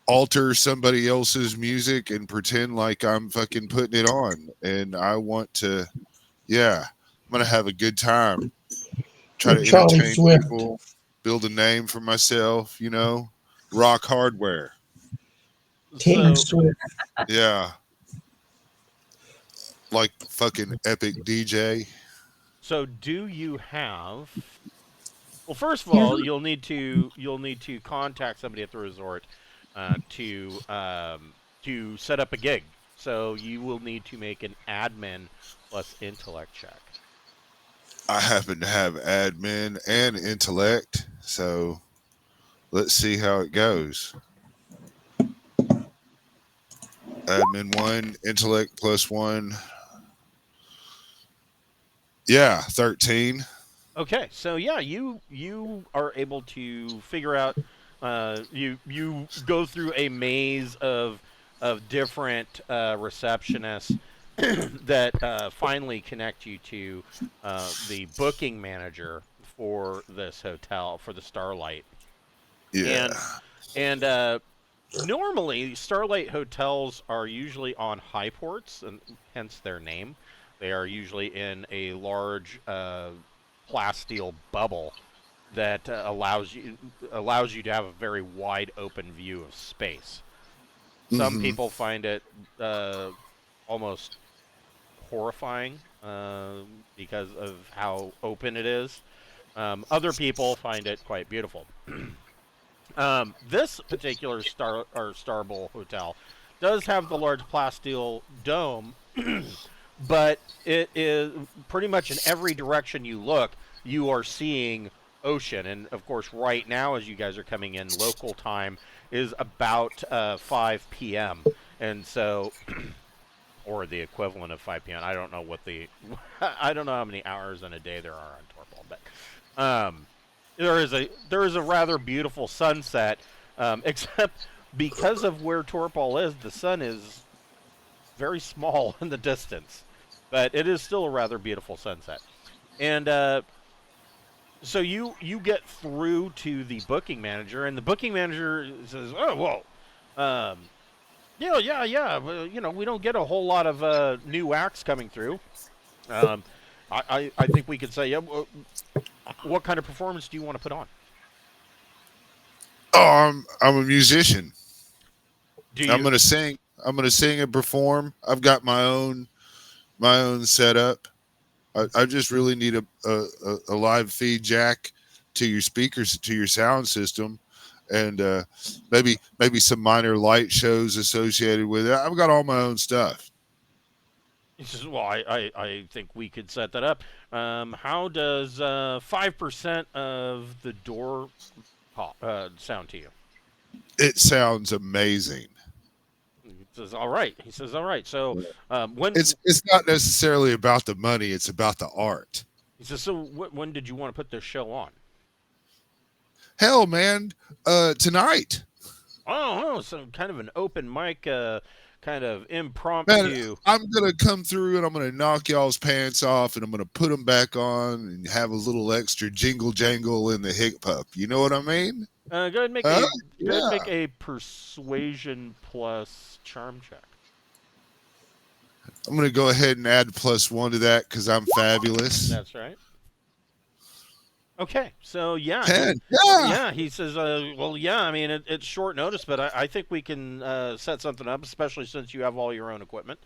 alter somebody else's music and pretend like I'm fucking putting it on. And I want to, I'm gonna have a good time. Try to Charlie entertain Swift. people, build a name for myself. Rock hardware. King So, Swift. Yeah. Like fucking epic DJ. so do you have? Well, first of all, you'll need to contact somebody at the resort to set up a gig. So you will need to make an admin plus intellect check. I happen to have admin and intellect, so let's see how it goes. Admin 1, intellect +1. Yeah, 13. Okay, so yeah, you are able to figure out. You go through a maze of different receptionists that finally connect you to the booking manager for this hotel, for the Starlight. Yeah. And normally Starlight hotels are usually on high ports, and hence their name. They are usually in a large plasteel bubble that allows you to have a very wide open view of space. Some people find it almost horrifying because of how open it is. Other people find it quite beautiful. This particular Starbowl hotel does have the large plasteel dome, but it is pretty much in every direction you look, you are seeing ocean. And of course, right now, as you guys are coming in, local time is about 5 p.m. And so, or the equivalent of 5 p.m. I don't know I don't know how many hours in a day there are on Torpol, but there is a rather beautiful sunset, except because of where Torpol is, the sun is very small in the distance, but it is still a rather beautiful sunset. And so you get through to the booking manager, and the booking manager says, "Oh, well, yeah. Well, we don't get a whole lot of new acts coming through. I think we could say, yeah. What kind of performance do you want to put on?" Oh, I'm a musician. I'm gonna sing. I'm gonna sing and perform. I've got my own setup. I just really need a live feed jack to your speakers, to your sound system, and maybe some minor light shows associated with it. I've got all my own stuff. He says, "Well, I think we could set that up. How does 5% of the door sound to you?" It sounds amazing. He says, "All right." He says, "All right. So when it's not necessarily about the money; it's about the art." He says, "So when did you want to put this show on?" Hell, man, tonight. Oh, so kind of an open mic kind kind of Man, impromptu. I'm gonna come through and I'm gonna knock y'all's pants off and I'm gonna put them back on and have a little extra jingle jangle in the hip pup. You know what I mean? Go ahead and make Huh? go ahead and Yeah. make a persuasion plus charm check. I'm gonna go ahead and add +1 to that because I'm fabulous. That's right. Okay, so yeah, 10. Yeah. yeah, he says, well, yeah, I mean, it's short notice, but I think we can set something up, especially since you have all your own equipment.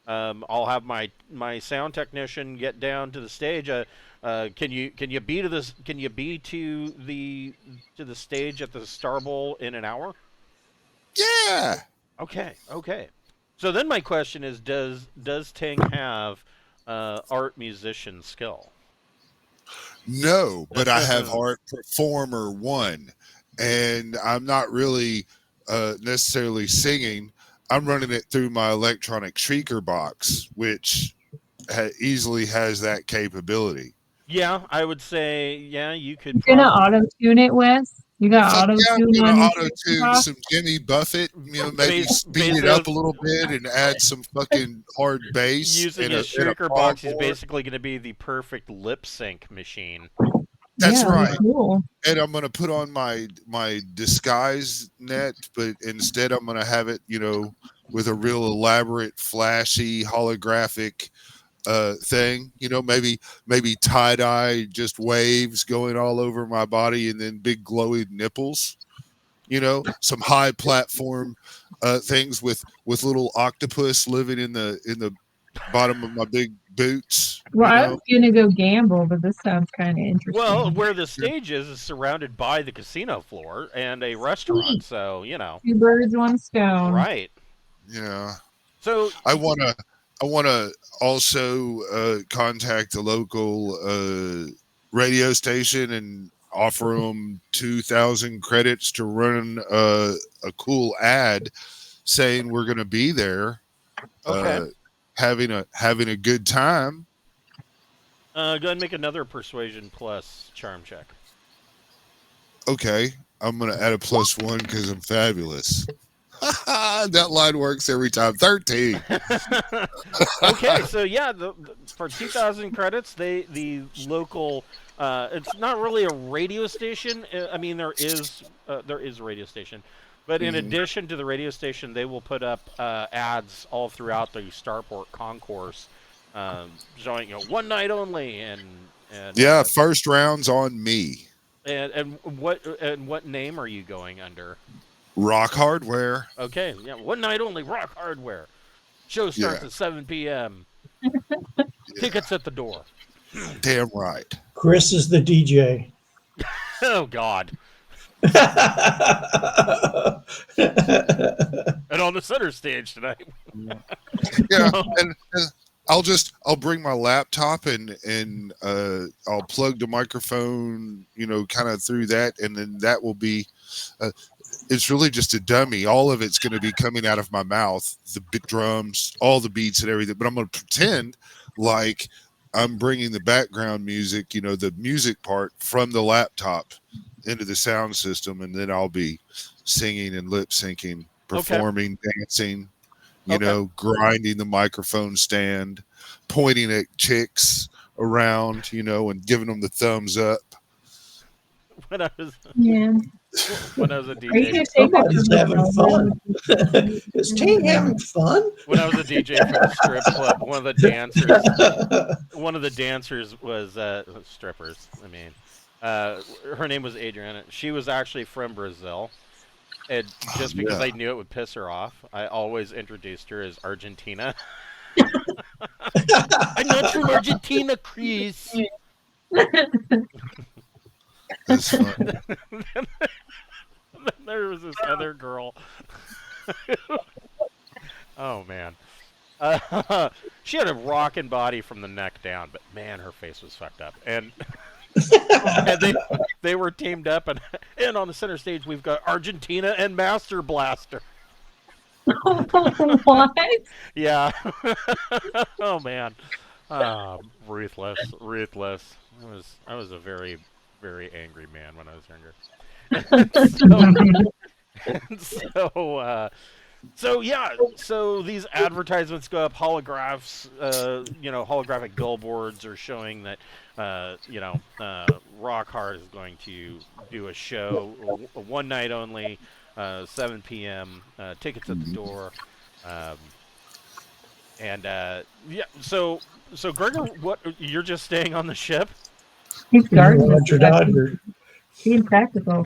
I'll have my sound technician get down to the stage. Can you be to this? Can you be to the stage at the Star Bowl in an hour? Yeah. Okay, okay. So then my question is, does Ting have art musician skill? No, but I have art performer 1, and I'm not really necessarily singing. I'm running it through my electronic shrieker box, which easily has that capability. Yeah, I would say, yeah, you could. You're gonna auto tune it, Wes. You got Fuck auto yeah, I'm tune gonna on auto tune some Jimmy Buffett, maybe speed it up a little bit and add some fucking hard bass. Using his shrieker box, he's basically going to be the perfect lip sync machine. That's right. Cool. And I'm gonna put on my disguise net, but instead I'm gonna have it, with a real elaborate, flashy, holographic thing. Maybe tie-dye, just waves going all over my body, and then big glowing nipples. Some high platform things with little octopus living in the bottom of my big boots. Well, I was gonna go gamble, but this sounds kind of interesting. Well, where the stage is surrounded by the casino floor and a restaurant, so 2 birds, 1 stone. Right. Yeah. So I wanna also contact the local radio station and offer them 2,000 credits to run a cool ad saying we're going to be there, okay. having a good time. Go ahead and make another persuasion plus charm check. Okay, I'm going to add a +1 because I'm fabulous. That line works every time. 13. Okay, so yeah, for 2,000 credits, the local. It's not really a radio station. I mean, there is a radio station, but in addition to the radio station, they will put up ads all throughout the Starport concourse, showing one night only, and yeah, first round's on me. And what name are you going under? Rock Hardware. Okay, yeah, one night only. Rock Hardware. Show starts at 7 p.m. Tickets at the door. Damn right. Chris is the DJ. Oh, God. And on the center stage tonight. Yeah, and I'll bring my laptop and I'll plug the microphone, kind of through that, and then that will be. It's really just a dummy. All of it's going to be coming out of my mouth, the drums, all the beats and everything. But I'm going to pretend like I'm bringing the background music, the music part from the laptop into the sound system, and then I'll be singing and lip syncing, performing, dancing, grinding the microphone stand, pointing at chicks around, and giving them the thumbs up. When I was a DJ, somebody's having fun. Is Ting having fun? When I was a DJ for the strip club, one of the dancers was strippers. I mean, her name was Adriana. She was actually from Brazil, and just because I knew it would piss her off, I always introduced her as Argentina. I'm not from Argentina, Chris. That's fun. There was this other girl. Oh, man. She had a rockin' body from the neck down, but man, her face was fucked up. And, and they were teamed up, and on the center stage, we've got Argentina and Master Blaster. What? Yeah. Oh, man. Ruthless. I was a very, very angry man when I was younger. So yeah, so these advertisements go up, holographs, holographic billboards are showing that, Rock Hard is going to do a show, one night only, 7 p.m. Tickets at the door, um, and so Gregor, what you're just staying on the ship? He's guarding this Roger, stuff. Dodger. Being practical.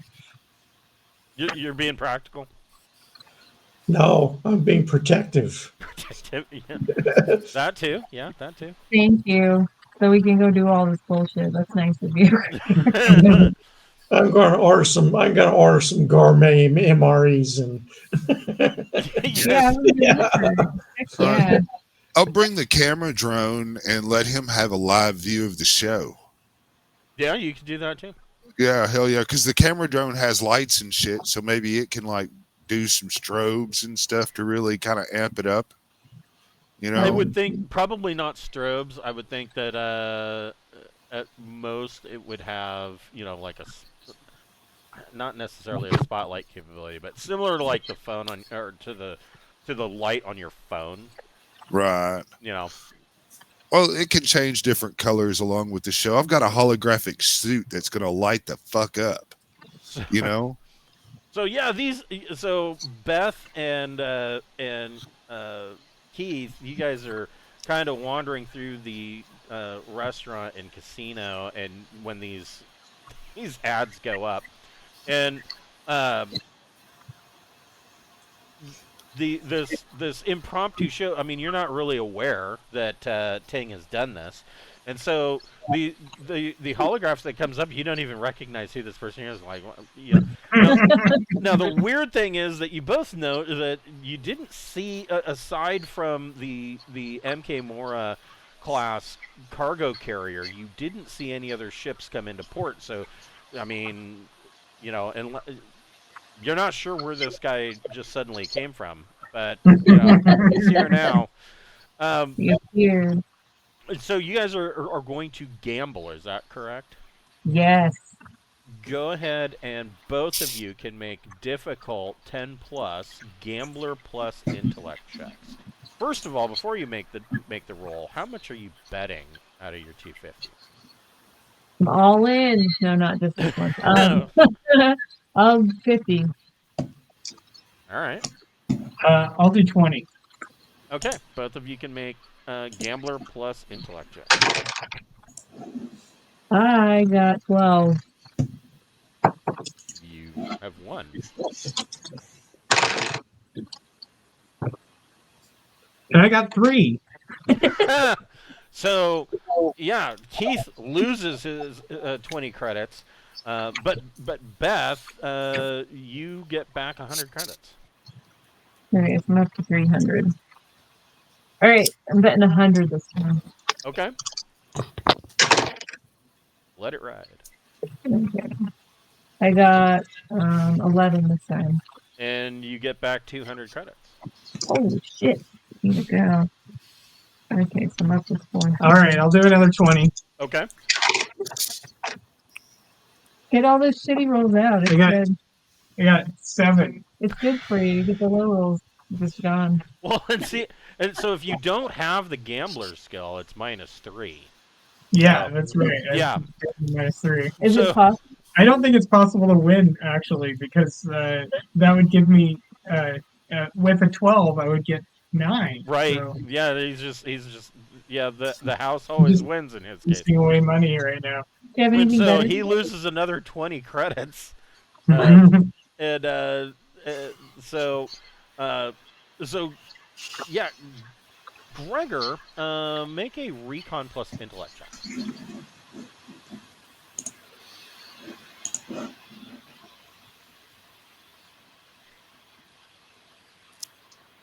You're being practical. No, I'm being protective. Protective, yeah. That too, yeah, that too. Thank you. So we can go do all this bullshit. That's nice of you. I'm going to order some. I'm going to order some gourmet MREs and. Yeah, Yeah. yeah. I'll bring the camera drone and let him have a live view of the show. Yeah, you can do that too. Yeah, hell yeah, because the camera drone has lights and shit, so maybe it can like do some strobes and stuff to really kind of amp it up. You know, I would think probably not strobes. I would think that at most it would have, like not necessarily a spotlight capability, but similar to like the phone on, or to the light on your phone. right. You know. Well, it can change different colors along with the show. I've got a holographic suit that's going to light the fuck up. You know. So yeah, so Beth and Keith, you guys are kind of wandering through the restaurant and casino, and when these ads go up, and this impromptu show. I mean, you're not really aware that Ting has done this, and so the holographs that comes up, you don't even recognize who this person is. Like, now the weird thing is that you both know that you didn't see, aside from the MK Mora class cargo carrier, you didn't see any other ships come into port. So, I mean, and you're not sure where this guy just suddenly came from, but he's here now. He's here. So you guys are going to gamble, is that correct? Yes. Go ahead and both of you can make difficult 10+ gambler plus intellect checks. First of all, before you make the roll, how much are you betting out of your 250? I'm all in. No, not just this one. 50. All right. I'll do 20. Okay, both of you can make gambler plus intellect checks. I got 12. You have won. And I got 3. So, yeah, Keith loses his 20 credits, but Beth, you get back 100 credits. Okay, so I'm up to 300. All right, I'm betting 100 this time. Okay. Let it ride. Okay. I got 11 this time. And you get back 200 credits. Holy shit. Here we go. Okay, so I'm up to 4. All right, I'll do another 20. Okay. Get all those shitty rolls out. It's good. I got 7. It's good for you. You get the low rolls just gone. Well, and so if you don't have the gambler skill, it's -3. Yeah, that's right. Yeah. -3. Is it possible? I don't think it's possible to win, actually, because that would give me, with a 12, I would get 9. Right. So Yeah, he's just the house always wins in his case. giving away money right now. Do you have And anything so better? he loses another 20 credits. So yeah, Gregor, make a recon plus intellect check.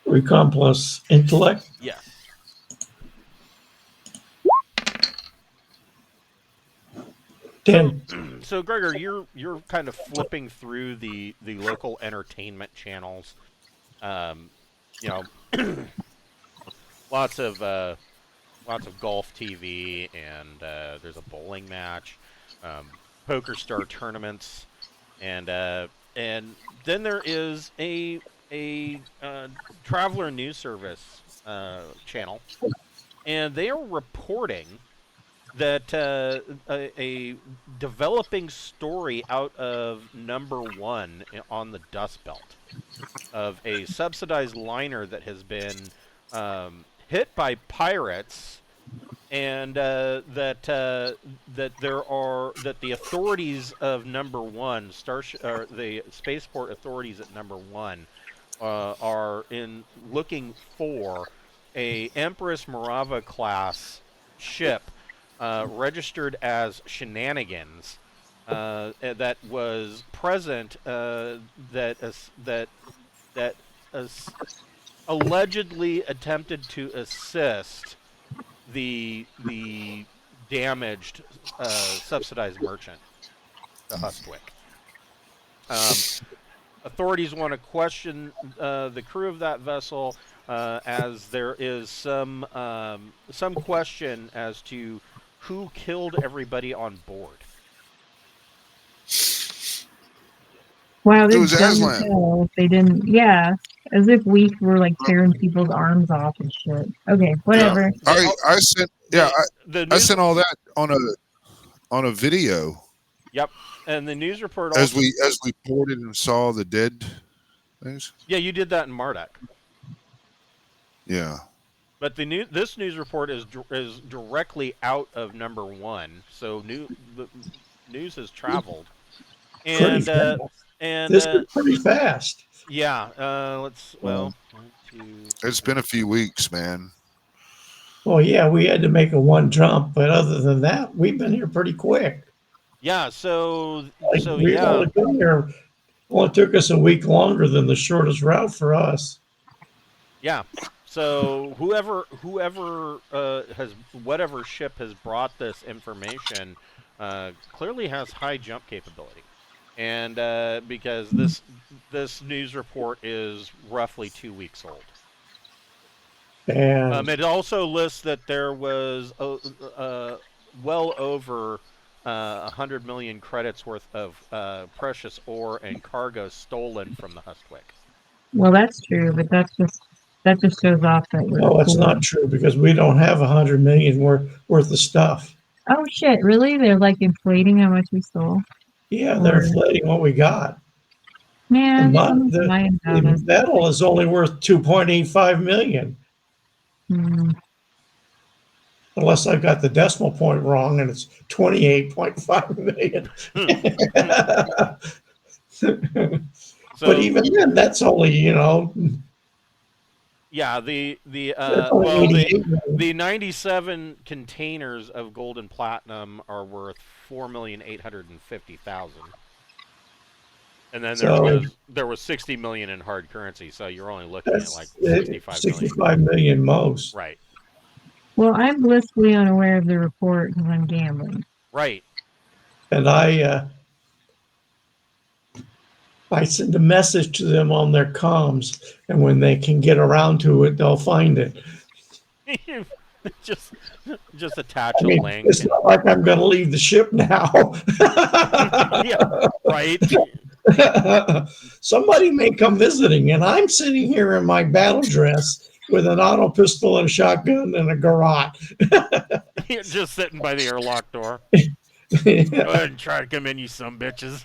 Recon plus intellect. Yes. So Gregor, you're kind of flipping through the local entertainment channels. Lots of golf TV, and there's a bowling match, Poker Star tournaments, and then there is a traveler news service channel, and they are reporting that a developing story out of #1 on the Dust Belt of a subsidized liner that has been hit by pirates, and that the authorities of #1 or the spaceport authorities at #1 are in looking for a Empress Morava class ship registered as Shenanigans that was present that allegedly attempted to assist the damaged subsidized merchant, the Hustwick. Authorities want to question the crew of that vessel, as there is some question as to who killed everybody on board. Wow, It they're was dumb as Aslan. hell if they didn't. Yeah, as if we were like tearing people's arms off and shit. Okay, Yeah, whatever. I sent The I news, sent all that on a video yep, and the news report as also. we boarded and saw the dead things. Yeah, you did that in Marduk. Yeah. But this news report is directly out of #1, so the news has traveled, Pretty and fast. and This is pretty fast. yeah, one, two. It's been a few weeks, man. Well, yeah, we had to make a one jump, but other than that, we've been here pretty quick. Yeah, so We've yeah, only been here. Well, it took us a week longer than the shortest route for us. yeah. So whoever has whatever ship has brought this information clearly has high jump capability, and because this news report is roughly 2 weeks old. And It also lists that there was well over 100 million credits worth of precious ore and cargo stolen from the Hustwick. Well, that's true, but that just shows off that we're no, it's cool. not true because we don't have 100 million worth of stuff. Oh shit! Really? They're like inflating how much we stole. Yeah, they're inflating what we got. Man, The metal is only worth 2.85 million. Unless I've got the decimal point wrong and it's 28.5 million. But even then, that's only, yeah, the only 88 million. the 97 containers of gold and platinum are worth 4,850,000. And then there was 60 million in hard currency, so you're only looking at like 65 million most. Right. Well, I'm blissfully unaware of the report because I'm gambling. Right. And I send a message to them on their comms, and when they can get around to it, they'll find it. just attach a link. It's not like I'm going to leave the ship now. Yeah, right. Somebody may come visiting, and I'm sitting here in my battle dress with an auto pistol and a shotgun and a garrote. You're just sitting by the airlock door. Go ahead and try to come in, you some bitches.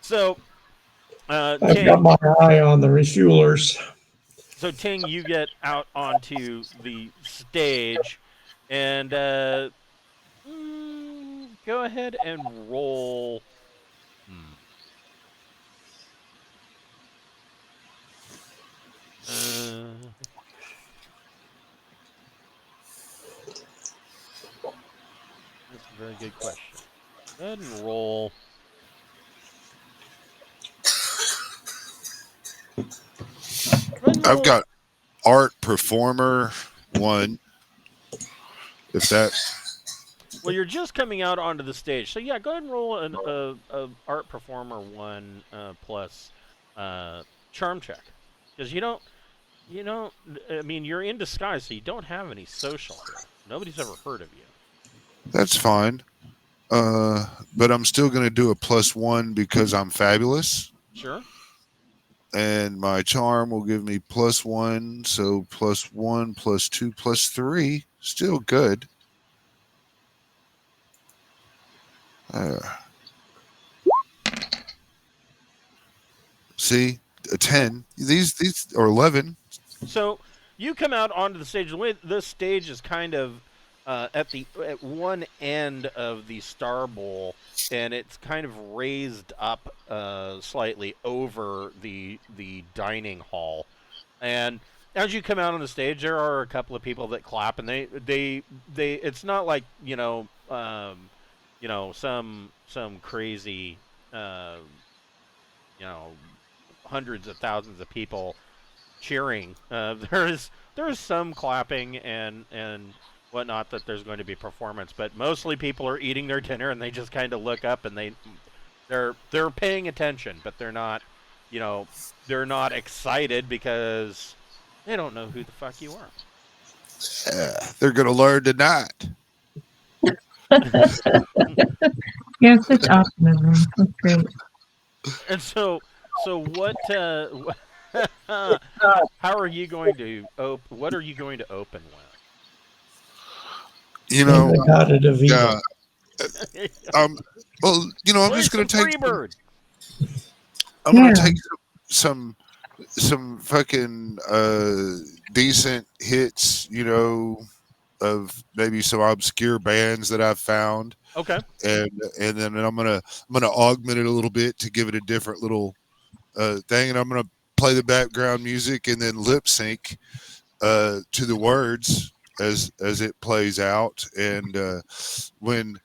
So, I've got my eye on the refuelers. So, Ting, you get out onto the stage, and go ahead and roll. That's a very good question. Go ahead and roll. I've got art performer 1. If that. Well, you're just coming out onto the stage, so yeah, go ahead and roll an art performer 1 plus charm check, because you don't. I mean, you're in disguise, so you don't have any social here. Nobody's ever heard of you. That's fine. But I'm still going to do a +1 because I'm fabulous. Sure. And my charm will give me +1. So +1, +2, +3. Still good. See, a 10. These or 11. So you come out onto the stage. The way this stage is kind of at one end of the Star Bowl, and it's kind of raised up slightly over the dining hall. And as you come out on the stage, there are a couple of people that clap, and they it's not like some crazy hundreds of thousands of people cheering. There's some clapping and whatnot that there's going to be performance, but mostly people are eating their dinner and they just kind of look up and they're paying attention, but they're not excited because they don't know who the fuck you are. They're gonna learn tonight. You have such optimism. That's great. And so what? How are you going to what are you going to open with? The God of Evil. Well, I'm just going to take. Freebird. I'm going to take some fucking decent hits, of maybe some obscure bands that I've found. Okay. And then I'm gonna augment it a little bit to give it a different little thing, and I'm gonna play the background music and then lip sync to the words as it plays out. And when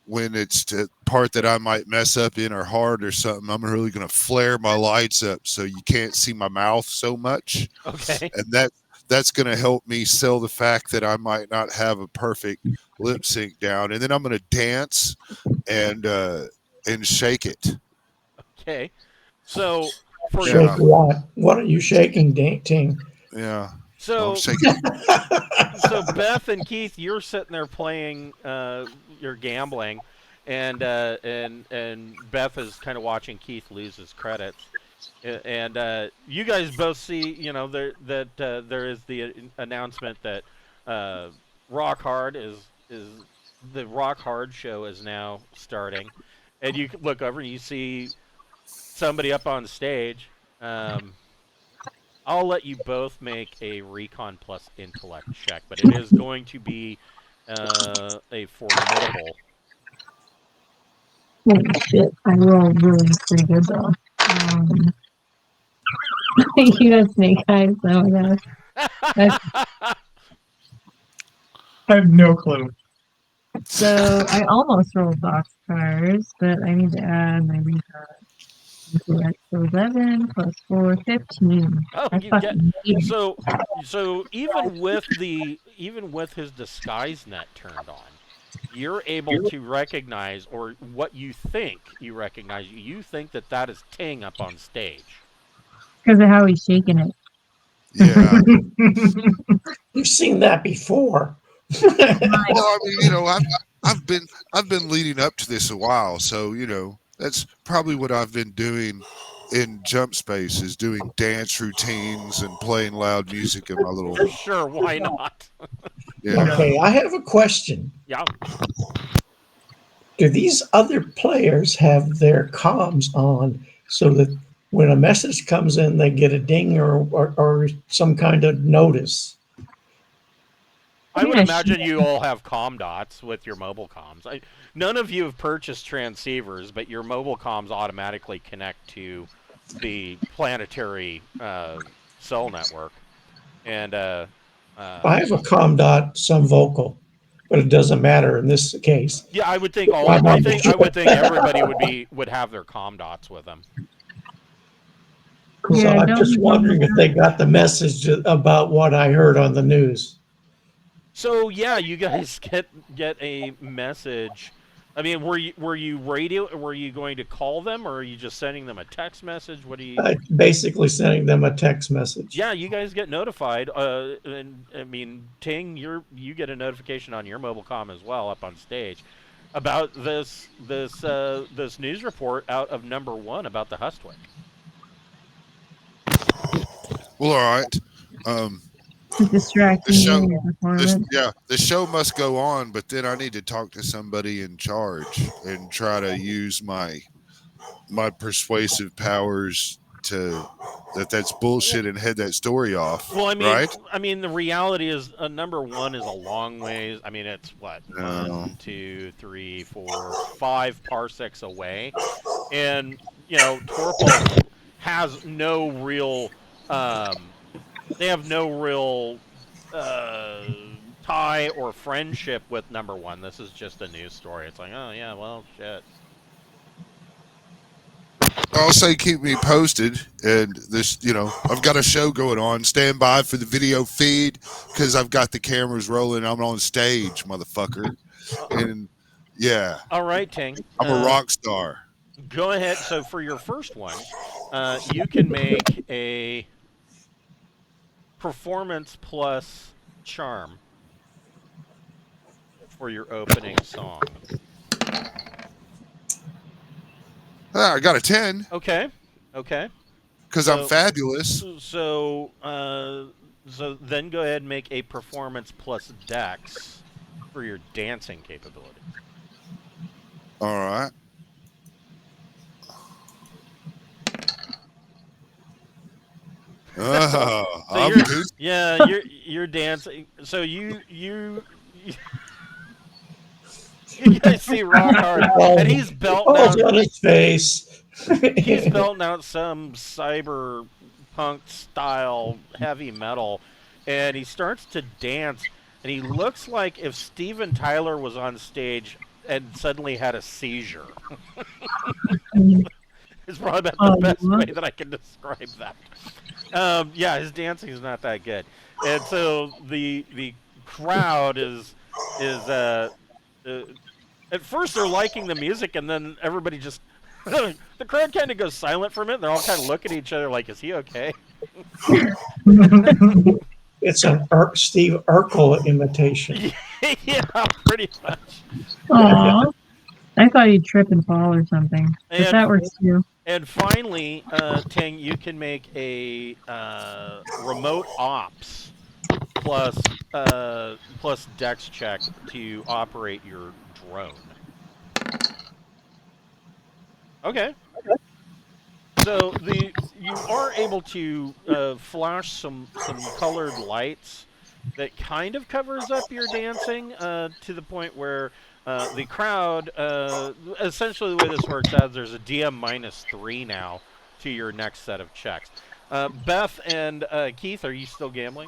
it's the part that I might mess up in or hard or something, I'm really gonna flare my lights up so you can't see my mouth so much. Okay. And that's going to help me sell the fact that I might not have a perfect lip sync down. And then I'm going to dance and shake it. Okay. So for Shake what? What are you shaking, Ting? Yeah. So I'm shaking. So Beth and Keith, you're sitting there playing, you're gambling, and Beth is kind of watching Keith lose his credits. And you guys both see, there is the announcement that Rock Hard is the Rock Hard show is now starting, and you look over and you see somebody up on stage. I'll let you both make a Recon plus Intellect check, but it is going to be a formidable. Holy shit! I rolled really pretty good though. You got snake eyes, oh my gosh. I have no clue. So I almost rolled boxcars, but I need to add my recon. So 11 plus 4, 15. Oh, I fucking hate it. So even with his disguise net turned on, you're able to recognize, or what you think you recognize. You think that is Ting up on stage. Because of how he's shaking it. Yeah. You've seen that before. Well, I mean, I've been leading up to this a while, so that's probably what I've been doing in Jump Space, is doing dance routines and playing loud music in my little. For sure, why not? Yeah. Okay, I have a question. Yeah. Do these other players have their comms on so that when a message comes in, they get a ding or some kind of notice? I would imagine you all have comm dots with your mobile comms. None of you have purchased transceivers, but your mobile comms automatically connect to the planetary cell network. And I have a comm dot, some vocal, but it doesn't matter in this case. yeah, I would think I would think everybody would have their comm dots with them. So I'm just wondering if they got the message about what I heard on the news. So yeah, you guys get a message. I mean, were you going to call them, or are you just sending them a text message? What do you? Basically sending them a text message. Yeah, you guys get notified. And I mean, Ting, you get a notification on your mobile comm as well up on stage, about this news report out of number 1 about the Hustwick. Well, all right. Distracting The show, you in your performance. the show must go on, but then I need to talk to somebody in charge and try to use my persuasive powers to that's bullshit and head that story off. Well, right? I mean, the reality is, number 1 is a long ways. I mean, it's what, No. 1, 2, 3, 4, 5 parsecs away, and Torpol has no real. They have no real tie or friendship with number 1. This is just a news story. It's like, oh yeah, well, shit. I'll say keep me posted, and this, I've got a show going on. Stand by for the video feed because I've got the cameras rolling. I'm on stage, motherfucker, and yeah. All right, Ting. I'm a rock star. Go ahead. So for your first one, you can make a performance plus charm for your opening song. I got a 10. Okay. Because I'm fabulous. So then go ahead and make a performance plus dex for your dancing capability. All right. Oh, so you're dancing. So you guys see Rock Hard, and he's belting out on his face. He's belting out some cyberpunk style heavy metal, and he starts to dance, and he looks like if Steven Tyler was on stage and suddenly had a seizure. It's probably about the best way that I can describe that. Yeah, his dancing is not that good, and so the crowd is at first they're liking the music, and then everybody just the crowd kind of goes silent for a minute. They're all kind of looking at each other like, "Is he okay?" It's an Steve Urkel imitation. Yeah, pretty much. Aww. I thought he'd trip and fall or something. But that works too. And finally, Ting, you can make a remote ops plus dex check to operate your drone. Okay. So you are able to flash some colored lights that kind of covers up your dancing to the point where the crowd, essentially the way this works out, there's a DM -3 now to your next set of checks. Beth and Keith, are you still gambling?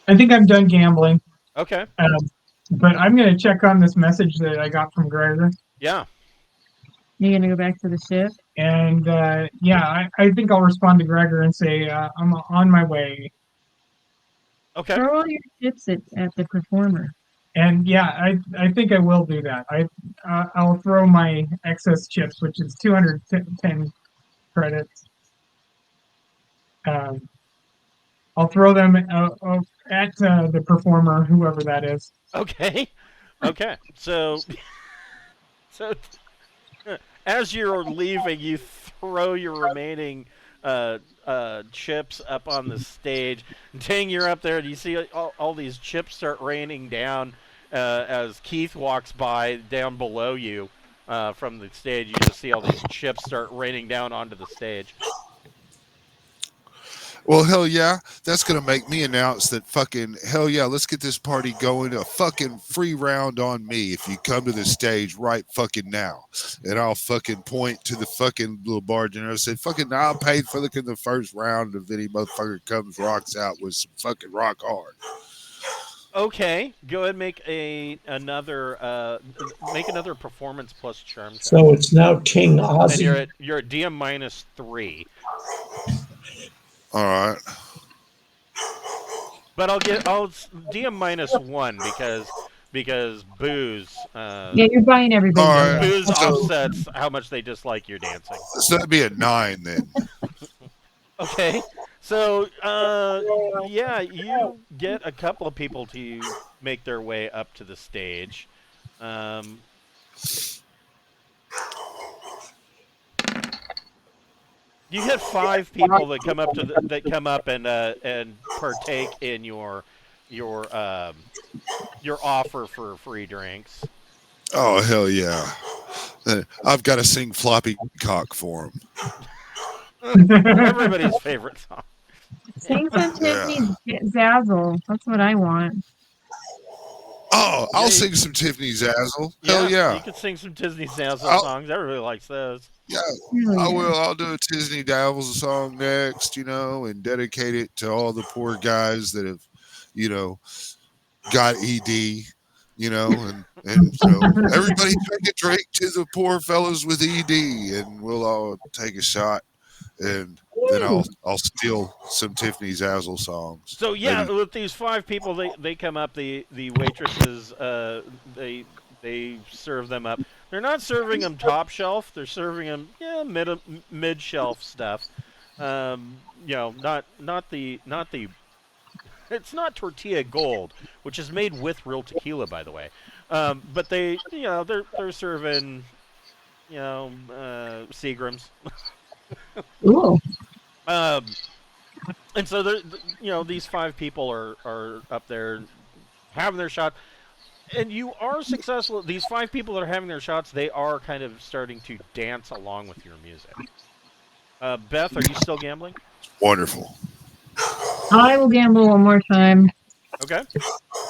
I think I'm done gambling. Okay. But I'm going to check on this message that I got from Gregor. Yeah. You're going to go back to the ship? And I think I'll respond to Gregor and say, I'm on my way. Okay. Throw all your chips at the performer. And yeah, I think I will do that. I'll throw my excess chips, which is 210 credits. I'll throw them at the performer, whoever that is. Okay. So as you're leaving, you throw your remaining chips up on the stage. Ting, you're up there, and you see all these chips start raining down as Keith walks by down below you from the stage. You just see all these chips start raining down onto the stage. Well, hell yeah, that's going to make me announce that fucking, hell yeah, let's get this party going. A fucking free round on me if you come to the stage right fucking now. And I'll fucking point to the fucking little bartender and say, fucking, I'll pay for the first round if any motherfucker comes, rocks out with some fucking rock hard. Okay, go ahead and make another performance plus charm check. So it's now King Ozzy. And you're at DM -3. All right. But I'll DM -1 because booze. Yeah, you're buying everybody. All right. Booze offsets how much they dislike your dancing. So that'd be a 9 then. Okay. So yeah, you get a couple of people to make their way up to the stage. You had 5 people that come up and partake in your offer for free drinks. Oh hell yeah! I've got to sing "Floppy Cock" for him. Everybody's favorite song. Sing some Tiffany Zazzle. That's what I want. Oh, I'll sing some Tiffany Zazzle. Hell yeah! You can sing some Disney Zazzle songs. Everybody likes those. Yeah, I will. I'll do a Disney Dazzle song next, and dedicate it to all the poor guys that have, got ED, and everybody take a drink to the poor fellas with ED, and we'll all take a shot, and then I'll steal some Tiffany Zazzle songs. So yeah, with these 5 people, they come up. The waitresses they serve them up. They're not serving them top shelf. They're serving them mid shelf stuff. Not the. It's not tortilla gold, which is made with real tequila, by the way. But they're serving Seagrams. Ooh. And so these 5 people are up there having their shot. And you are successful. These 5 people that are having their shots, they are kind of starting to dance along with your music. Beth, are you still gambling? Wonderful. I will gamble one more time. Okay.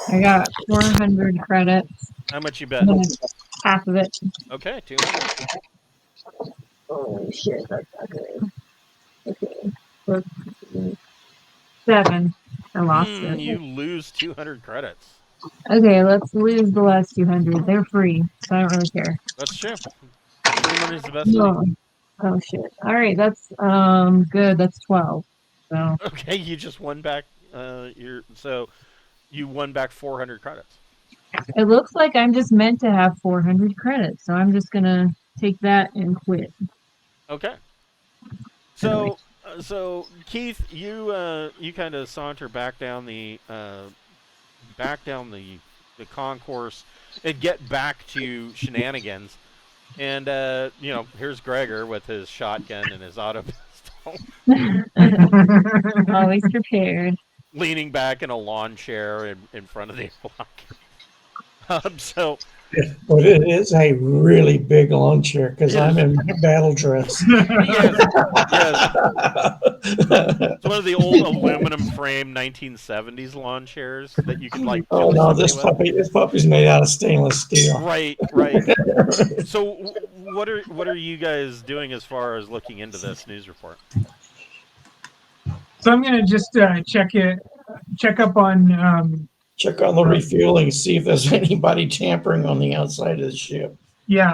I got 400 credits. How much you bet? Half of it. Okay, 200. Oh shit, that's not good. Okay. 7. I lost it. You lose 200 credits. Okay, let's lose the last 200. They're free, so I don't really care. That's true. Free money's the best No. money. Oh shit. Alright, that's good. That's 12. So Okay, you just won back you won back 400 credits. it looks like I'm just meant to have 400 credits, so I'm just gonna take that and quit. Okay. So Keith, you kind of saunter back down the concourse and get back to shenanigans. And here's Gregor with his shotgun and his auto pistol, Always prepared. leaning back in a lawn chair in front of the block. But it is a really big lawn chair because I'm in my battle dress. Yes. It's one of the old aluminum frame 1970s lawn chairs that you can like. Oh no, this puppy's made out of stainless steel. Right. So, what are you guys doing as far as looking into this news report? So I'm gonna just check up on. Check on the refueling, see if there's anybody tampering on the outside of the ship. Yeah,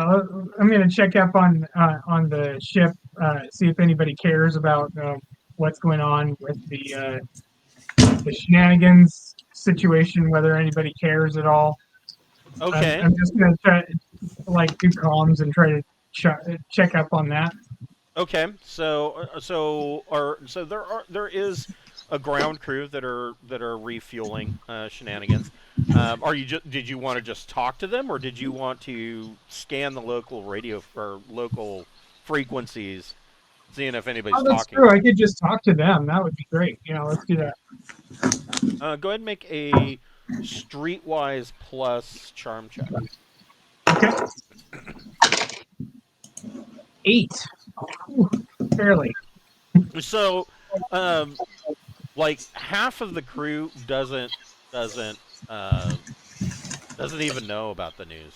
I'm gonna check up on the ship, see if anybody cares about what's going on with the shenanigans situation, whether anybody cares at all. Okay. I'm just gonna try do comms and try to check up on that. Okay. So there is a ground crew that are refueling shenanigans. Did you want to just talk to them, or did you want to scan the local radio or local frequencies, seeing if anybody's that's talking? True. I could just talk to them. That would be great. Let's do that. Go ahead and make a streetwise plus charm check. Okay. 8. Ooh, barely. So, half of the crew doesn't even know about the news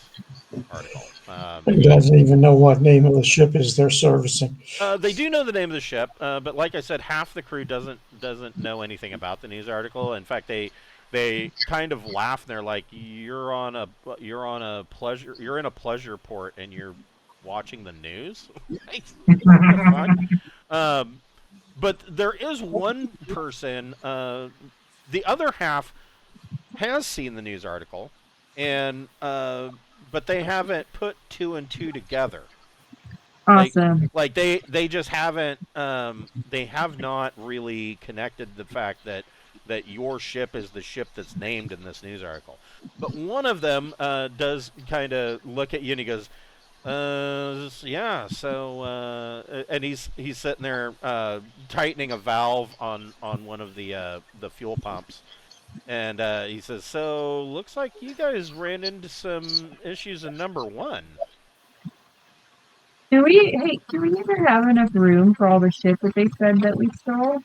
article. Doesn't even know what name of the ship is they're servicing. They do know the name of the ship, but like I said, half the crew doesn't know anything about the news article. In fact, they kind of laugh and they're like, "You're in a pleasure port and you're watching the news." But there is one person, the other half has seen the news article, and but they haven't put 2 and 2 together. Awesome. Like they just haven't, they have not really connected the fact that that your ship is the ship that's named in this news article. But one of them does kind of look at you and he goes, yeah. So, and he's sitting there tightening a valve on one of the fuel pumps, and he says, "So looks like you guys ran into some issues in number one." Do we ever have enough room for all the shit that they said that we stole?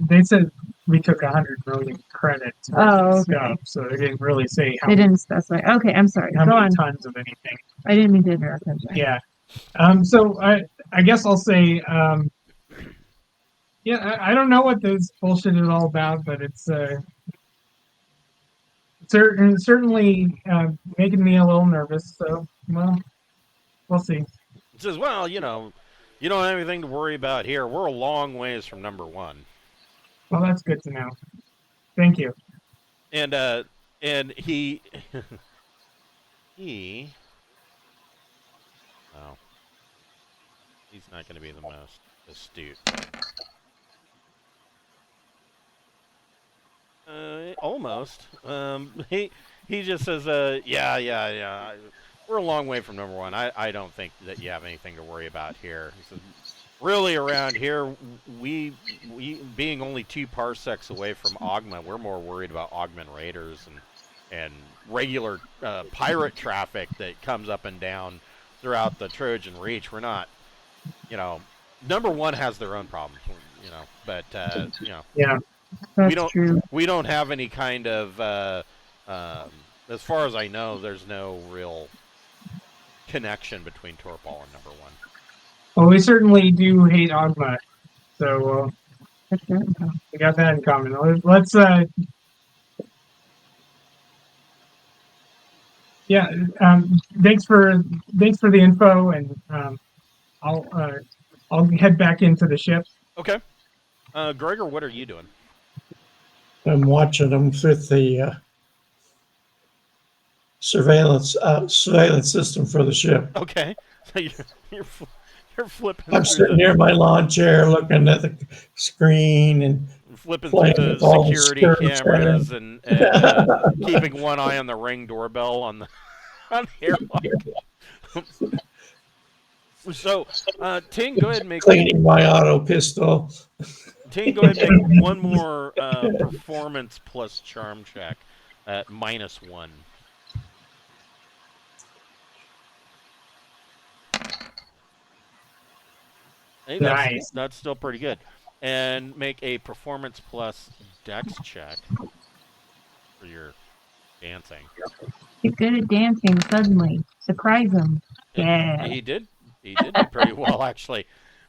They said we took 100 million credits worth of stuff, so they didn't really say They didn't specify. Okay, I'm sorry. how Go many on. tons of anything. I didn't mean to interrupt. I'm sorry. Yeah. So I guess I'll say, yeah, I don't know what this bullshit is all about, but it's certainly making me a little nervous. So, well, we'll see. He says, "Well, you know, you don't have anything to worry about here. We're a long ways from number one." Well, that's good to know. Thank you. And he he. Oh, he's not going to be the most astute. Almost. He just says, yeah. We're a long way from number one. I don't think that you have anything to worry about here. He says, really around here, we being only 2 parsecs away from Ogma, we're more worried about Ogman raiders and regular pirate traffic that comes up and down throughout the Trojan Reach. We're not, number one has their own problems, but Yeah. That's true. we don't have any kind of as far as I know, there's no real connection between Torpol and number one. Well, we certainly do hate Ogma, so we got that in common. Let's yeah. Thanks for the info, and I'll head back into the ship. Okay, Gregor, what are you doing? I'm watching them with the surveillance system for the ship. Okay, so you're flipping. I'm sitting near my lawn chair looking at the screen and flipping through the security cameras and keeping one eye on the Ring doorbell on the airlock. So, Ting, go ahead and make cleaning my auto pistol. Ting, go ahead and make one more performance plus charm check at -1. Hey, Nice. That's still pretty good. And make a performance plus dex check for your dancing. You're good at dancing suddenly. Surprise him. Yeah. He did do pretty well, actually.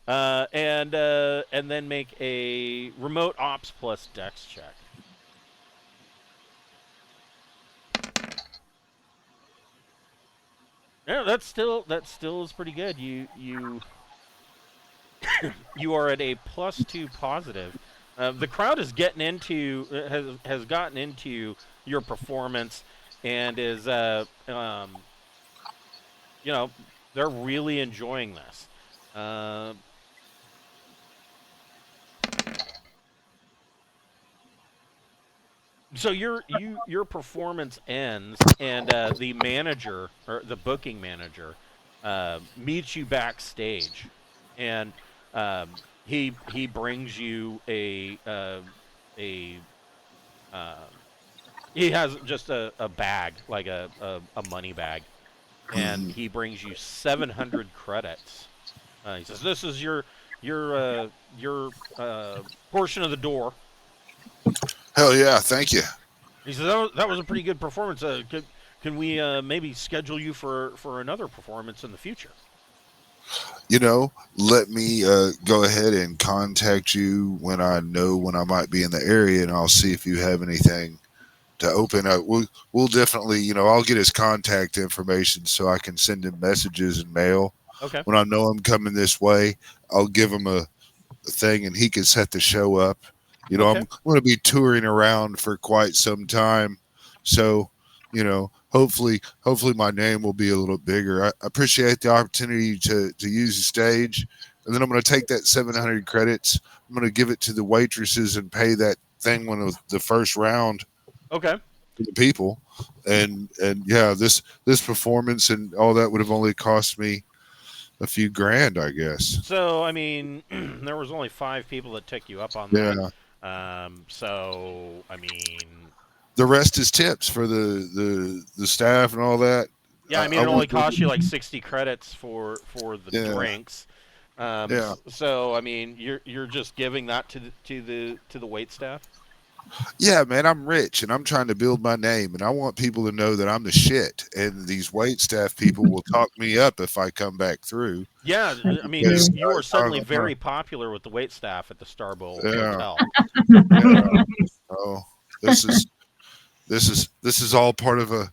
And then make a remote ops plus dex check. Yeah, that still is pretty good. You you are at a +2 positive. The crowd is getting into has gotten into your performance and is they're really enjoying this. So your performance ends, and the manager or the booking manager meets you backstage, and he brings you he has just a bag, like a money bag, and he brings you 700 credits. He says, "This is your portion of the door." Hell yeah, thank you. He says, that was a pretty good performance. Can we maybe schedule you for another performance in the future? Let me go ahead and contact you when I know when I might be in the area, and I'll see if you have anything to open up. We'll definitely, I'll get his contact information so I can send him messages and mail. Okay. When I know I'm coming this way, I'll give him a thing, and he can set the show up. Okay. I'm going to be touring around for quite some time, so hopefully my name will be a little bigger. I appreciate the opportunity to use the stage, and then I'm going to take that 700 credits. I'm going to give it to the waitresses and pay that thing when it was the first round Okay. to the people. And yeah, this performance and all that would have only cost me a few grand, I guess. So I mean, there was only 5 people that took you up on Yeah. that. So I mean, The rest is tips for the staff and all that. yeah, I mean, it only cost you like 60 credits for the Yeah. drinks. Yeah. So I mean, you're just giving that to the wait staff. Yeah, man, I'm rich and I'm trying to build my name, and I want people to know that I'm the shit. And these wait staff people will talk me up if I come back through. Yeah, I mean, Yes. you are suddenly very popular with the wait staff at the Starbowl Hotel. Yeah. Oh, this is all part of a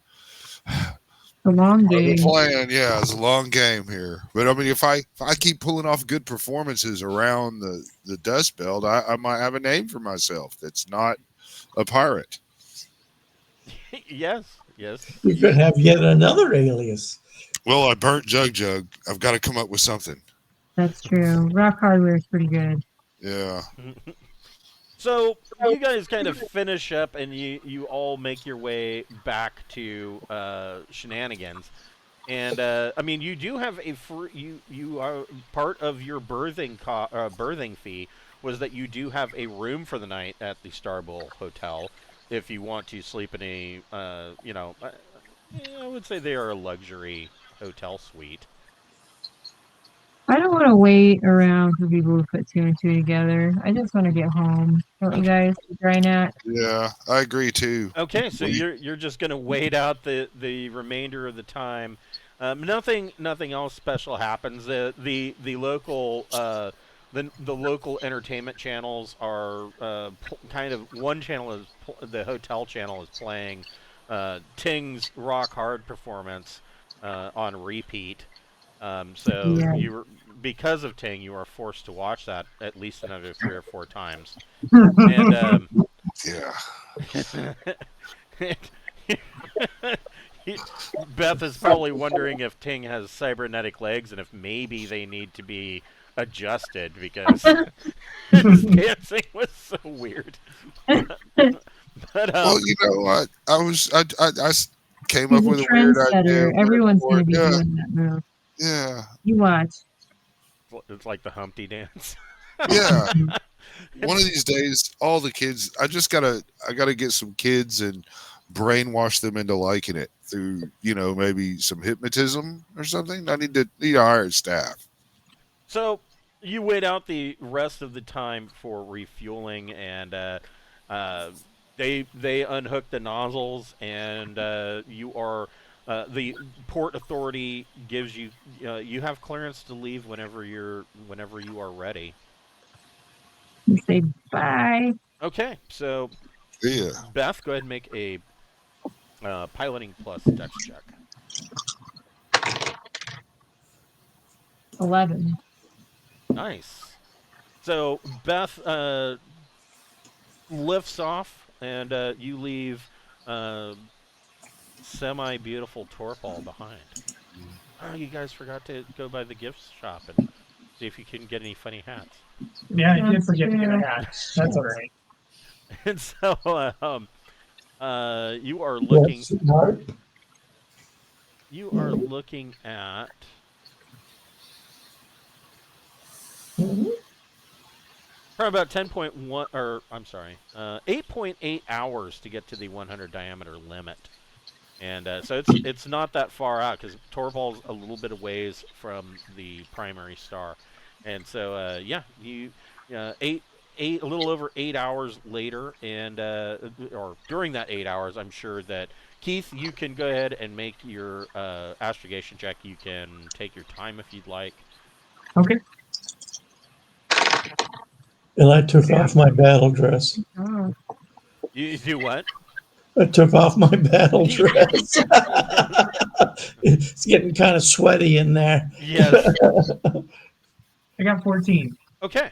long game. plan. Yeah, it's a long game here. But I mean, if I keep pulling off good performances around the Dust Belt, I might have a name for myself that's not a pirate. Yes. You could have yet another alias. Well, I burnt Jug. I've got to come up with something. That's true. Rock Hardware is pretty good. Yeah. So you guys kind of finish up, and you all make your way back to Shenanigans, and I mean, you do have a you are part of your birthing fee was that you do have a room for the night at the Starbowl Hotel if you want to sleep in a I would say they are a luxury hotel suite. I don't want to wait around for people to put 2 and 2 together. I just want to get home. Don't you guys? Drinax? Yeah, I agree too. Okay, so you're just gonna wait out the remainder of the time. Nothing else special happens. The local the local entertainment channels are kind of one channel is the hotel channel is playing Ting's Rock Hard performance on repeat. So Yeah. because of Ting, you are forced to watch that at least another 3 or 4 times. And Yeah. Beth is probably wondering if Ting has cybernetic legs and if maybe they need to be adjusted because his dancing was so weird. But Well, you know what? I came up He's with a a weird idea. trendsetter. Everyone's going to be Yeah. doing that move. Yeah. You watch. it's like the Humpty dance. Yeah. One of these days, all the kids. I gotta get some kids and brainwash them into liking it through, maybe some hypnotism or something. I need to hire staff. So you wait out the rest of the time for refueling, and they unhook the nozzles, and you are the port authority gives you you have clearance to leave whenever you are ready. You say bye. Okay, so Yeah. Beth, go ahead and make a piloting plus dex check. 11. Nice. So Beth lifts off, and you leave semi-beautiful Torpol behind. Oh, you guys forgot to go by the gift shop and see if you can get any funny hats. Yeah, I did That's forget to get a true. hat. That's all right. And so you are looking. Yes, Mark. You are looking at. Mhm. Probably about 10.1, or I'm sorry, 8.8 hours to get to the 100 diameter limit, and so it's not that far out because Torpol's a little bit of ways from the primary star, and so yeah, you a little over 8 hours later, and or during that 8 hours, I'm sure that Keith, you can go ahead and make your astrogation check. You can take your time if you'd like. Okay. And I took off my battle dress. Oh, You do what? I took off my battle dress. It's getting kind of sweaty in there. Yes. I got 14. Okay.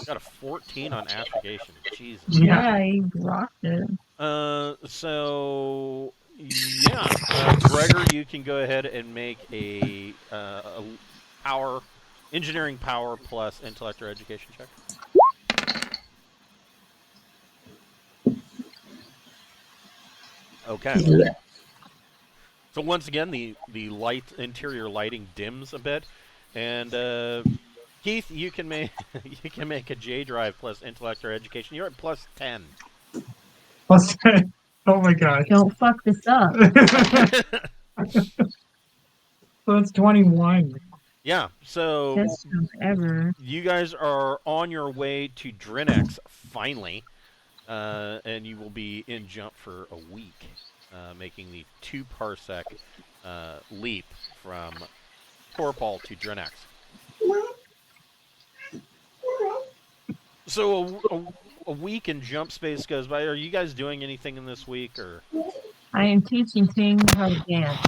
Got a 14 on astrogation. Jesus. Yeah. yeah, he rocked it. So Yeah, Gregor, you can go ahead and make a power, engineering power plus intellect or education check. Okay. Yeah. So once again, the interior lighting dims a bit, and Keith, you can make you can make a J drive plus intellect or education. You're at plus 10. Plus, oh my gosh. Don't fuck this up. So that's 21. Yeah. So Best jump ever. you guys are on your way to Drinax finally, and you will be in jump for a week, making the 2 parsec leap from Torpol to Drinax. So a week in jump space goes by. Are you guys doing anything in this week, or? I am teaching Ting how to dance.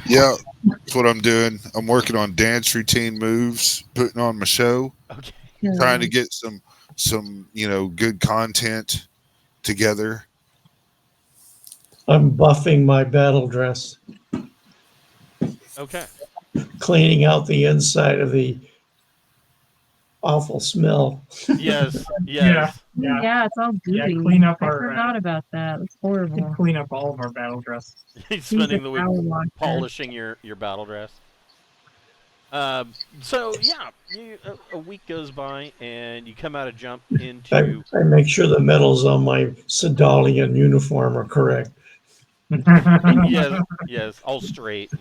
Yeah, that's what I'm doing. I'm working on dance routine moves, putting on my show, Okay. trying to get some good content together. I'm buffing my battle dress, Okay. cleaning out the inside of the awful smell. Yes. Yeah. Yes. Yeah. Yeah, it's all Yeah, gooey. clean up I our, forgot about that. It's We horrible. clean up all of our battle dresses. He's spending the week Power washer. polishing your battle dress. So yeah, a week goes by and you come out of jump into I make sure the medals on my Sedalian uniform are correct yes, all straight.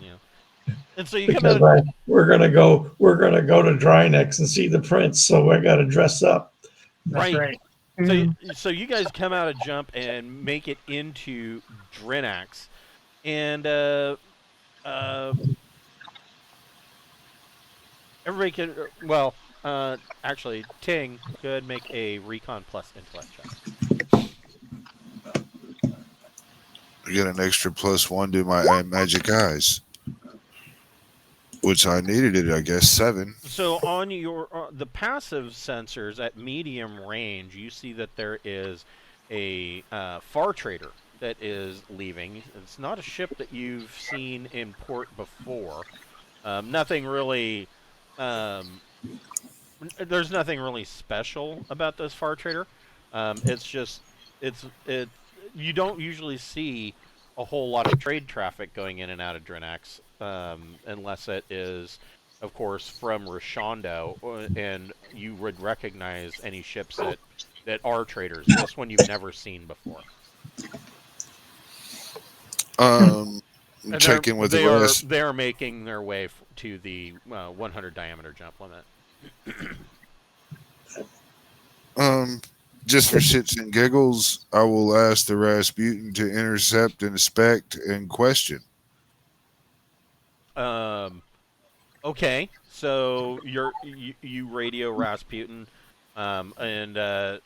And so you come because out. we're gonna go to Drinax and see the prince, so I got to dress up. That's Right. right. So you guys come out of jump and make it into Drinax, and everybody can. Well, actually, Ting could make a recon plus intellect check. I get an extra +1 to my magic eyes, which I needed it. I guess 7. So on your the passive sensors at medium range, you see that there is a far trader that is leaving. It's not a ship that you've seen in port before. Nothing really. There's nothing really special about this far trader. It's just it. You don't usually see a whole lot of trade traffic going in and out of Drinax, unless it is, of course, from Rishondo, and you would recognize any ships that are traders. This one you've never seen before. And check in with the rest. They are making their way to the 100 diameter jump limit. Just for shits and giggles, I will ask the Rasputin to intercept, inspect, and question. Okay, so you radio Rasputin, and the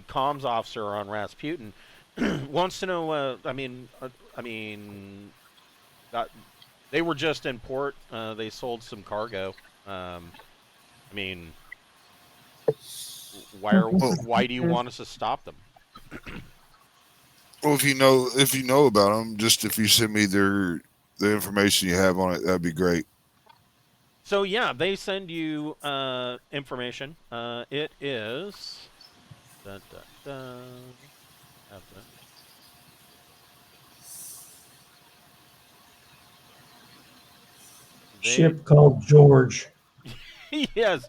comms officer on Rasputin wants to know. That they were just in port. They sold some cargo. Why do you want us to stop them? Well, if you know about them, just if you send me the information you have on it, that'd be great. So yeah, they send you information. It is. Ship called George. Yes.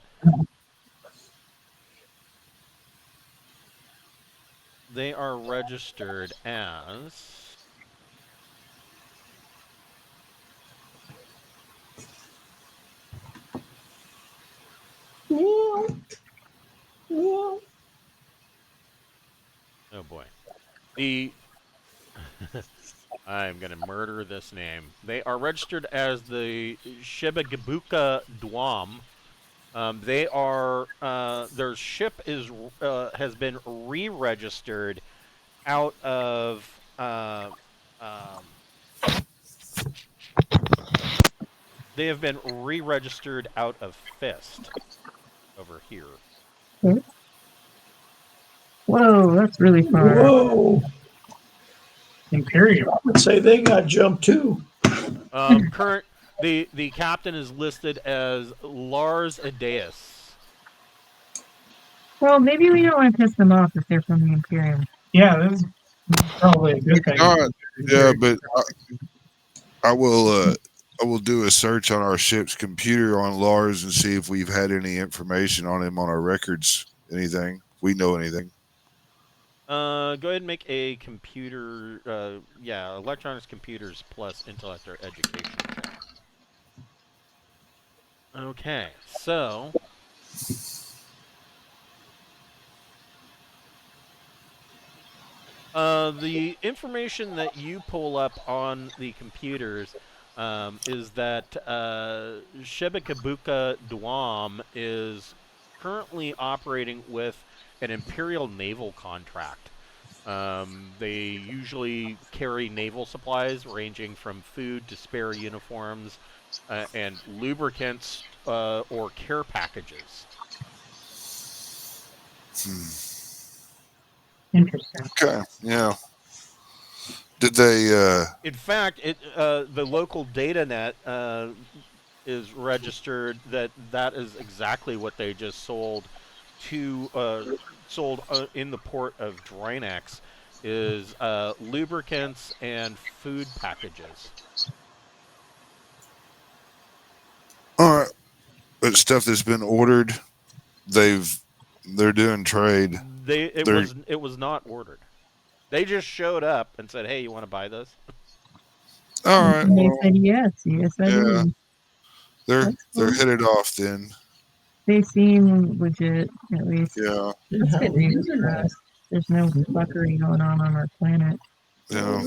They are registered as. Oh boy. I'm going to murder this name. They are registered as the Shibigabuka Dwam. They are their ship has been re-registered out of they have been re-registered out of Fist over here. Whoa, that's really far. Whoa! Imperium. I would say they got jumped too. The captain is listed as Lars Adeus. Well, maybe we don't want to piss them off if they're from the Imperium. Yeah, that's probably a good thing. Not, yeah, but I will do a search on our ship's computer on Lars and see if we've had any information on him on our records. Anything we know anything? Go ahead and make a computer. Electronics, computers plus intellect or education check. Okay, so the information that you pull up on the computers is that Shebekabuka Duam is currently operating with an Imperial naval contract. They usually carry naval supplies ranging from food to spare uniforms and lubricants or care packages. Interesting. Okay, yeah. Did they? In fact, the local data net is registered that is exactly what they just sold to in the port of Drinax is lubricants and food packages. All right, but stuff that's been ordered, they're doing trade. It was not ordered. They just showed up and said, "Hey, you want to buy this?" All right. And they said yes, I do. They're headed off then. They seem legit, at least. Yeah. That's good news for us. There's no fuckery going on our planet. Yeah.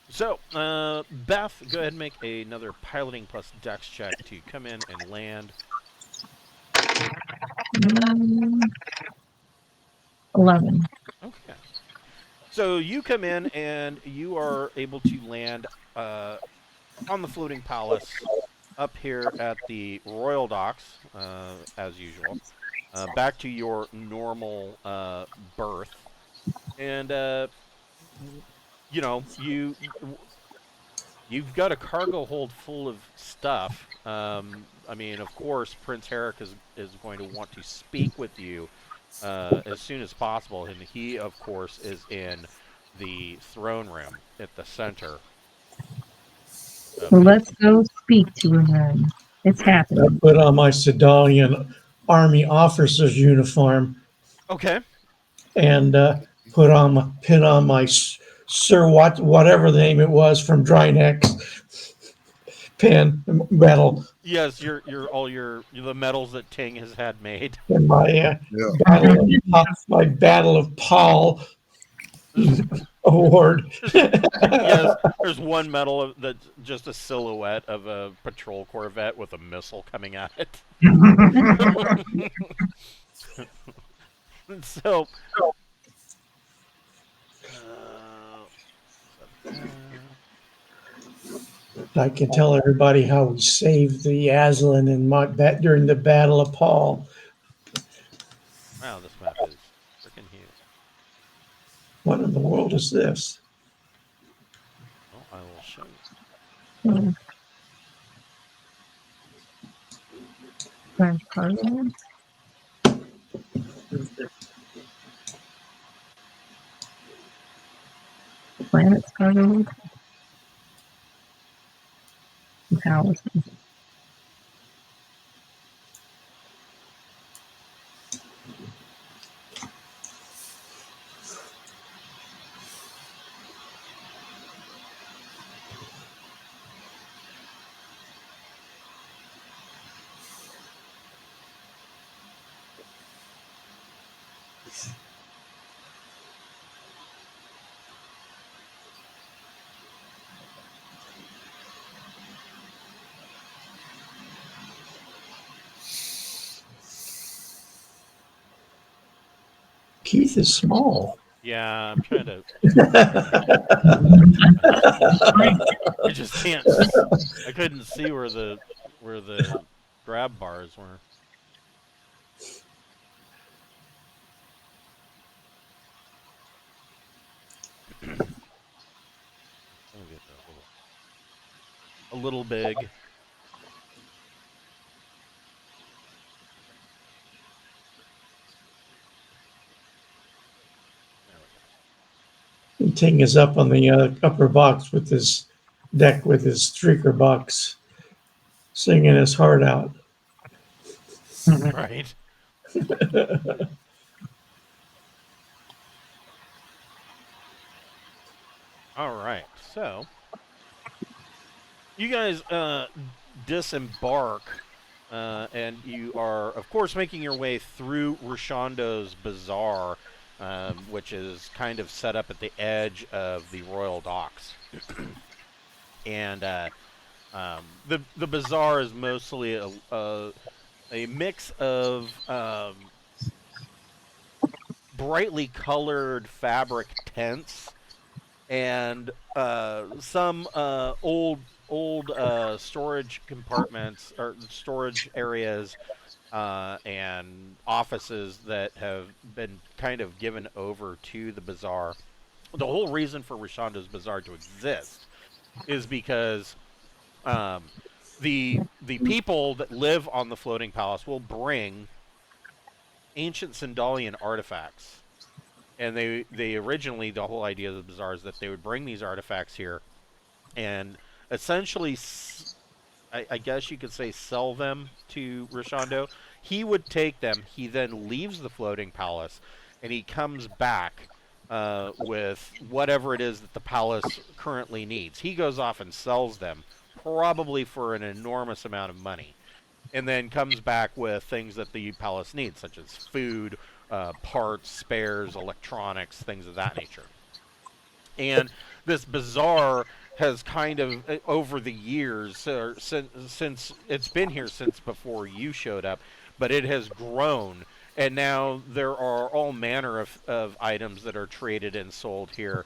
So, Beth, go ahead and make another piloting plus dex check to come in and land. 11. Okay. So you come in and you are able to land on the floating palace up here at the Royal Docks, as usual. Back to your normal berth. And, you've got a cargo hold full of stuff. I mean, of course, Prince Herrick is going to want to speak with you as soon as possible, and he, of course, is in the throne room at the center. Well, let's go speak to him then. It's I happening. put on my Sedalian army officer's uniform Okay. and pin on my Sir whatever the name it was from Drinax pin medal. Yes, the medals that Ting has had made. And my my Battle of Paul award. Yes, there's one medal that's just a silhouette of a patrol corvette with a missile coming at it. So, I can tell everybody how we saved the Aslan during the Battle of Paul. wow, this map is freaking huge. What in the world is this? Well, I will show you. French Parliament? Planet's Parliament? Palace. Keith is small. Yeah, I'm trying to. I just can't. I couldn't see where the grab bars were. little big. Ting is up on the upper box with his deck with his streaker box, singing his heart out. Right. All right. So you guys disembark, and you are, of course, making your way through Rishondo's Bazaar, which is kind of set up at the edge of the Royal Docks. And the bazaar is mostly a mix of brightly colored fabric tents and some old storage compartments or storage areas and offices that have been kind of given over to the bazaar. The whole reason for Rishondo's Bazaar to exist is because the people that live on the floating palace will bring ancient Sindalian artifacts, and they originally, the whole idea of the bazaar is that they would bring these artifacts here and essentially, I guess you could say, sell them to Rishondo. He would take them. He then leaves the floating palace, and he comes back with whatever it is that the palace currently needs. He goes off and sells them, probably for an enormous amount of money, and then comes back with things that the palace needs, such as food, parts, spares, electronics, things of that nature. And this bazaar has kind of, over the years, since it's been here since before you showed up, but it has grown. And now there are all manner of items that are traded and sold here.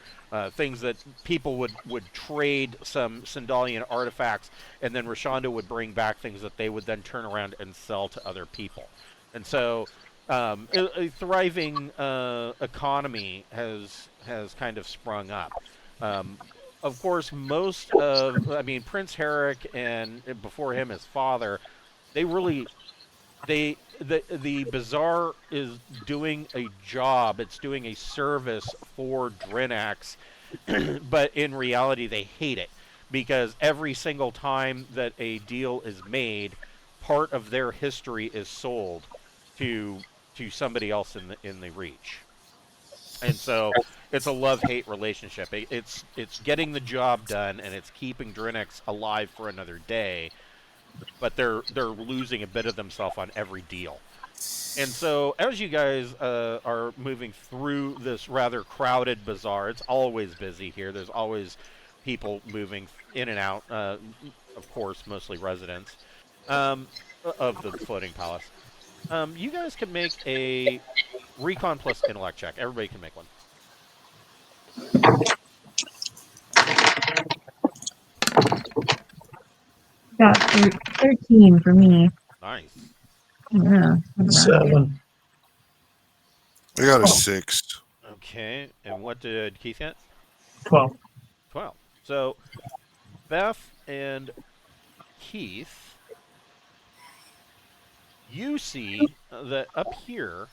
Things that people would trade some Sindalian artifacts, and then Rishondo would bring back things that they would then turn around and sell to other people. And so a thriving economy has kind of sprung up. Of course, Prince Herrick and before him his father, the bazaar is doing a job. It's doing a service for Drinax, but in reality they hate it because every single time that a deal is made, part of their history is sold to somebody else in the Reach. And so it's a love-hate relationship. It's getting the job done, and it's keeping Drinax alive for another day, but they're losing a bit of themselves on every deal. And so as you guys are moving through this rather crowded bazaar, it's always busy here. There's always people moving in and out, of course, mostly residents of the floating palace. You guys can make a Recon plus intellect check. Everybody can make one. Got 13 for me. Nice. Yeah. 7. I got a 6. Okay. And what did Keith get? 12. 12. So Beth and Keith, you see that up here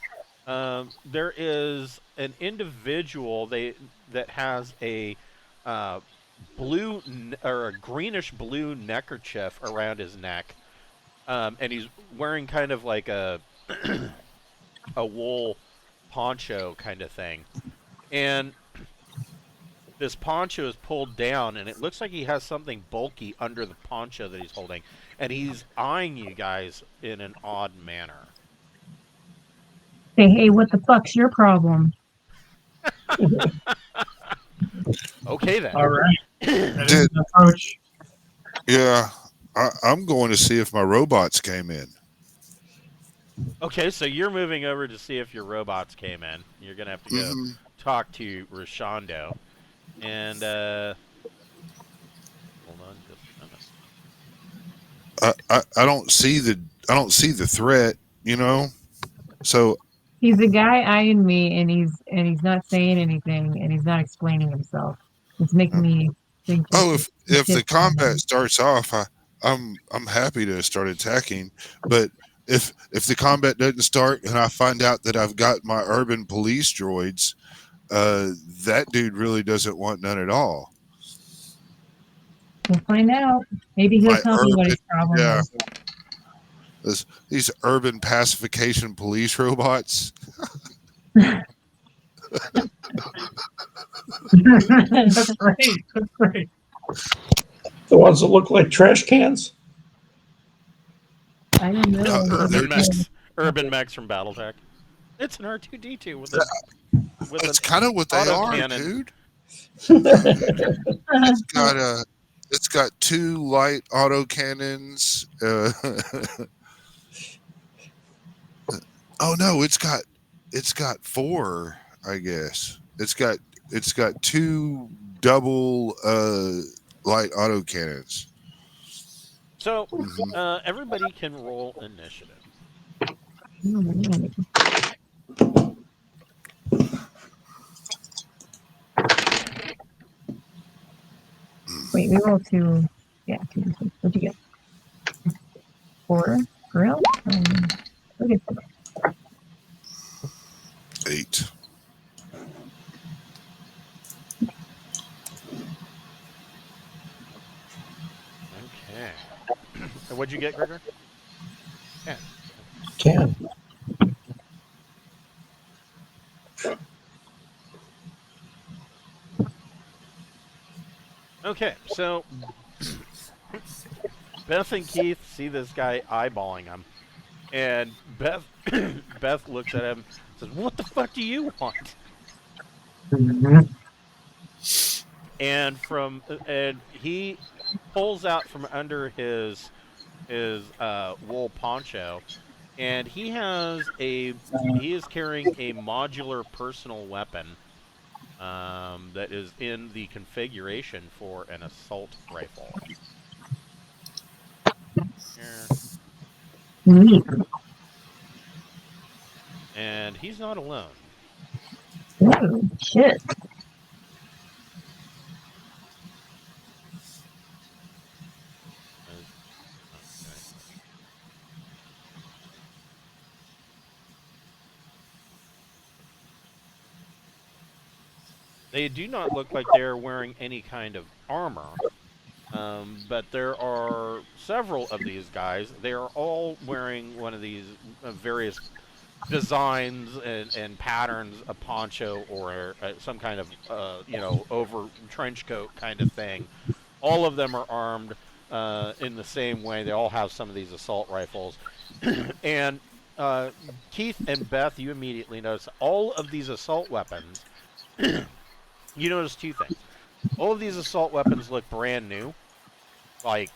there is an individual that has a blue or a greenish blue neckerchief around his neck, and he's wearing kind of like a a wool poncho kind of thing, and this poncho is pulled down, and it looks like he has something bulky under the poncho that he's holding, and he's eyeing you guys in an odd manner. Say, hey, what the fuck's your problem? Okay then. All right. That is an approach. Yeah, I'm going to see if my robots came in. Okay, so you're moving over to see if your robots came in. You're gonna have to go talk to Rishondo, and hold on just a minute. I don't see the threat, you know. So He's a guy eyeing me, and he's not saying anything, and he's not explaining himself. It's making me Oh, if the combat starts off, I'm happy to start attacking. But if the combat doesn't start and I find out that I've got my urban police droids, that dude really doesn't want none at all. We'll find out. Maybe he'll tell me what his problem is. These urban pacification police robots. That's right. That's right. The ones that look like trash cans? I don't know. Urban mechs from BattleTech. It's an R2D2 with a. That's kind of what they are, cannon. dude. It's got 2 light auto cannons. Oh no, it's got 4, I guess. It's got 2 double light auto cannons. So everybody can roll initiative. Wait, we rolled 2. Yeah, 2. What'd you get? 4? Grill? Look at 8. Okay. And what'd you get, Gregor? 10. Okay, so Beth and Keith see this guy eyeballing him, and Beth looks at him and says, "What the fuck do you want?" And he pulls out from under his wool poncho, and he is carrying a modular personal weapon that is in the configuration for an assault rifle. Here. And he's not alone. Oh, shit. They do not look like they're wearing any kind of armor, but there are several of these guys. They are all wearing one of these various designs and patterns, a poncho or some kind of over trench coat kind of thing. All of them are armed in the same way. They all have some of these assault rifles. And Keith and Beth, you immediately notice all of these assault weapons. You notice 2 things. All of these assault weapons look brand new. Like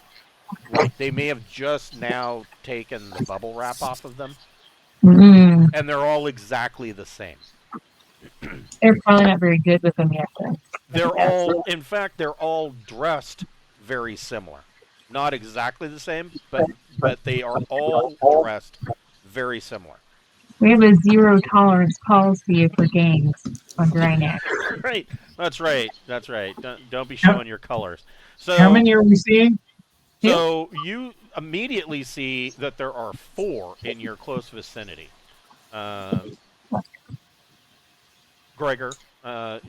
they may have just now taken the bubble wrap off of them. Mm. And they're all exactly the same. They're probably not very good with them yet, though. In fact, they're all dressed very similar. Not exactly the same, but they are all dressed very similar. We have a 0 tolerance policy for gangs on Drinax. Right. That's right. Don't be showing your colors. So how many are we seeing? So you immediately see that there are 4 in your close vicinity. Gregor, I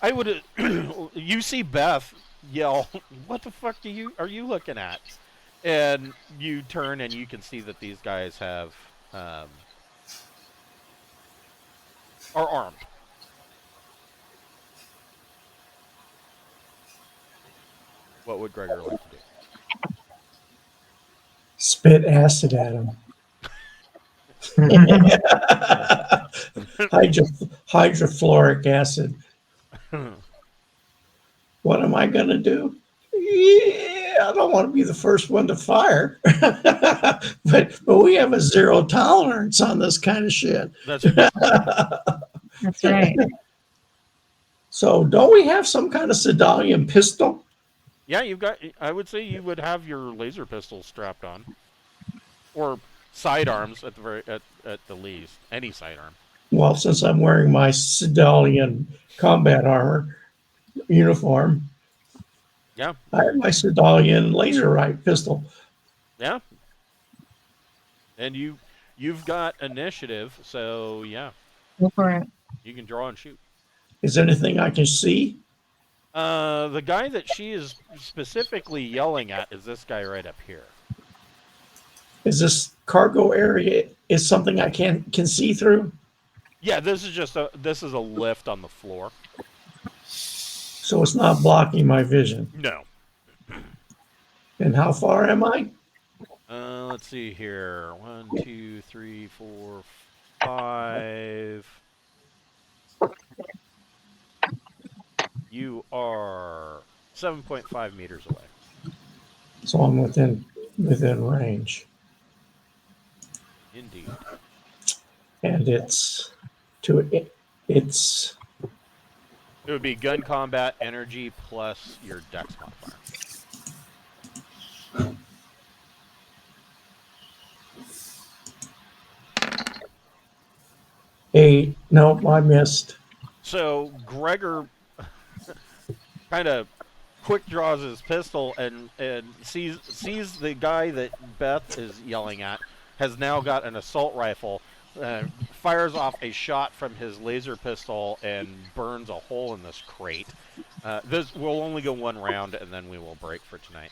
would you see Beth yell, "What the fuck are you looking at?" And you turn and you can see that these guys are armed. What would Gregor like to do? Spit acid at him. Hydrofluoric acid. What am I going to do? Yeah, I don't want to be the first one to fire. but we have a 0 tolerance on this kind of shit. That's right. That's right. So don't we have some kind of Sedalian pistol? Yeah, I would say you would have your laser pistol strapped on. Or sidearms at the least. Any sidearm. Well, since I'm wearing my Sedalian combat armor, uniform. Yeah. I have my Sedalian laser right pistol. Yeah. And you've got initiative, so yeah, Go for it. you can draw and shoot. Is there anything I can see? The guy that she is specifically yelling at is this guy right up here. Is this cargo area is something I can see through? Yeah, this is a lift on the floor. So it's not blocking my vision. No. And how far am I? Let's see here. 1, 2, 3, 4, 5. You are 7.5 meters away. So I'm within range. Indeed. And it's It would be gun combat energy plus your dex modifier. no, I missed. So Gregor kind of quick draws his pistol and sees the guy that Beth is yelling at has now got an assault rifle, fires off a shot from his laser pistol and burns a hole in this crate. This will only go one round and then we will break for tonight.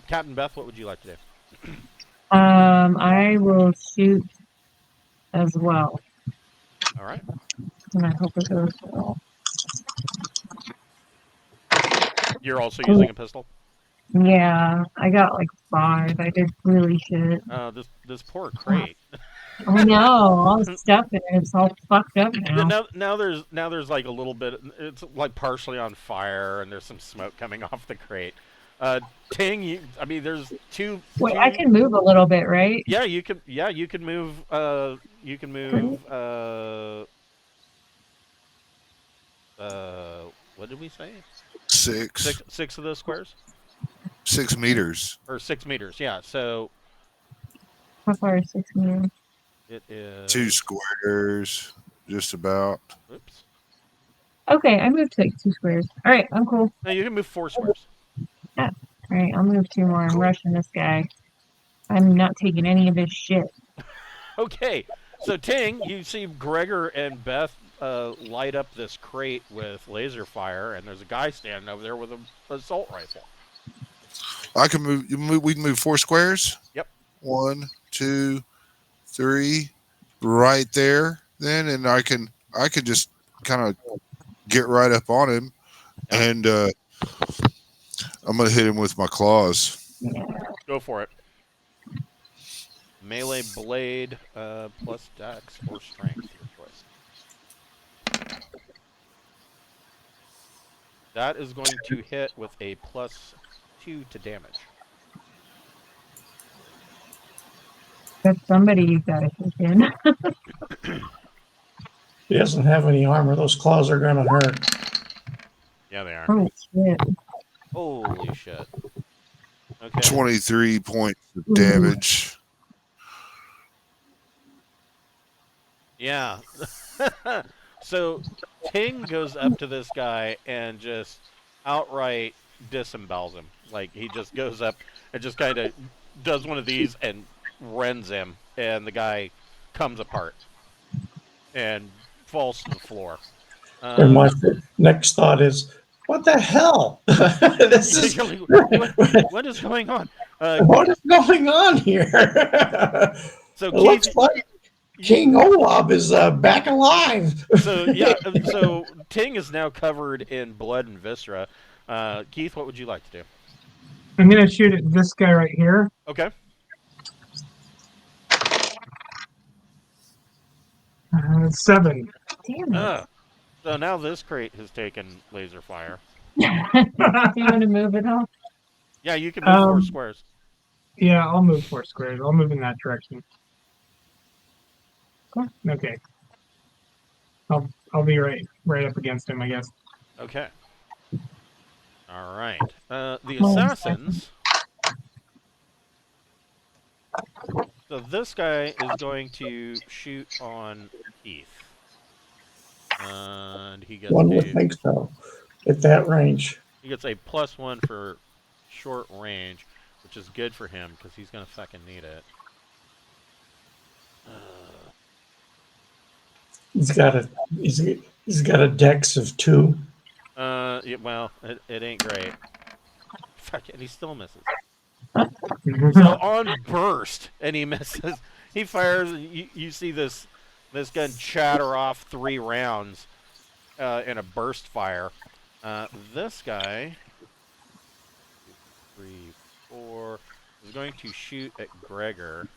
Captain Beth, what would you like to do? I will shoot as well. All right. And I hope it goes well. You're also using a pistol? Yeah, I got like 5. I did really shit. This poor crate. I know, all the stuff in it is all fucked up Yeah, now. now there's like a little bit. It's like partially on fire, and there's some smoke coming off the crate. Ting, there's two. Wait, I can move a little bit, right? Yeah, you can. Yeah, you can move. You can move. What did we say? Six of those squares. 6 meters. Or 6 meters. Yeah. So How far is 6 meters? it is 2 squares, just about. Oops. Okay, I moved like 2 squares. All right, I'm cool. No, you can move 4 squares. Yeah. All right, I'll move 2 more. I'm Cool. rushing this guy. I'm not taking any of this shit. Okay. So Ting, you see Gregor and Beth light up this crate with laser fire, and there's a guy standing over there with an assault rifle. I can move. We can move 4 squares. Yep. 1, 2, 3, right there. Then, and I can just kind of get right up on him, and I'm gonna hit him with my claws. Go for it. Melee blade plus dex or strength, your choice. That is going to hit with a +2 to damage. That's somebody you gotta kick in. He doesn't have any armor. Those claws are gonna hurt. Yeah, they are. Oh shit. Holy shit. Okay. 23 points of damage. Yeah. So Ting goes up to this guy and just outright disembowels him. Like, he just goes up and just kind of does one of these and rends him, and the guy comes apart and falls to the floor. And my next thought is, what the hell? This is what is going on? what is going on here? So It looks like King Olaf is back alive. So Ting is now covered in blood and viscera. Keith, what would you like to do? I'm gonna shoot at this guy right here. Okay. 7. Damn it. So now this crate has taken laser fire. You want to move it all? Yeah, you can move 4 squares. Yeah, I'll move 4 squares. I'll move in that direction. Cool. Okay. I'll be right up against him, I guess. Okay. All right. The assassins. So this guy is going to shoot on Keith. And he gets One would think so. at that range. He gets a +1 for short range, which is good for him because he's gonna fucking need it. He's got a dex of 2. Yeah, well, it ain't great. Fuck, and he still misses. So on burst, and he misses. He fires. You see this gun chatter off 3 rounds in a burst fire. This guy, 3, 4, is going to shoot at Gregor.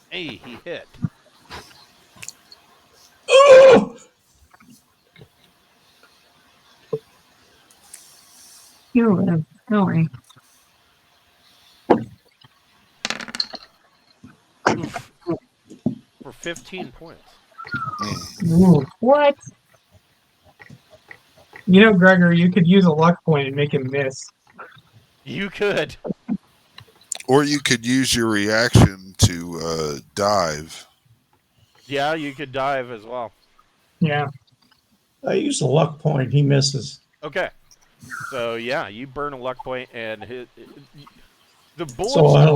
Hey, he hit. Oh! You live. Don't worry. For 15 points. Ooh, what? You know, Gregor, you could use a luck point and make him miss. You could. Or you could use your reaction to dive. Yeah, you could dive as well. Yeah. I use a luck point. He misses. Okay. So yeah, you burn a luck point, and the bullets. So I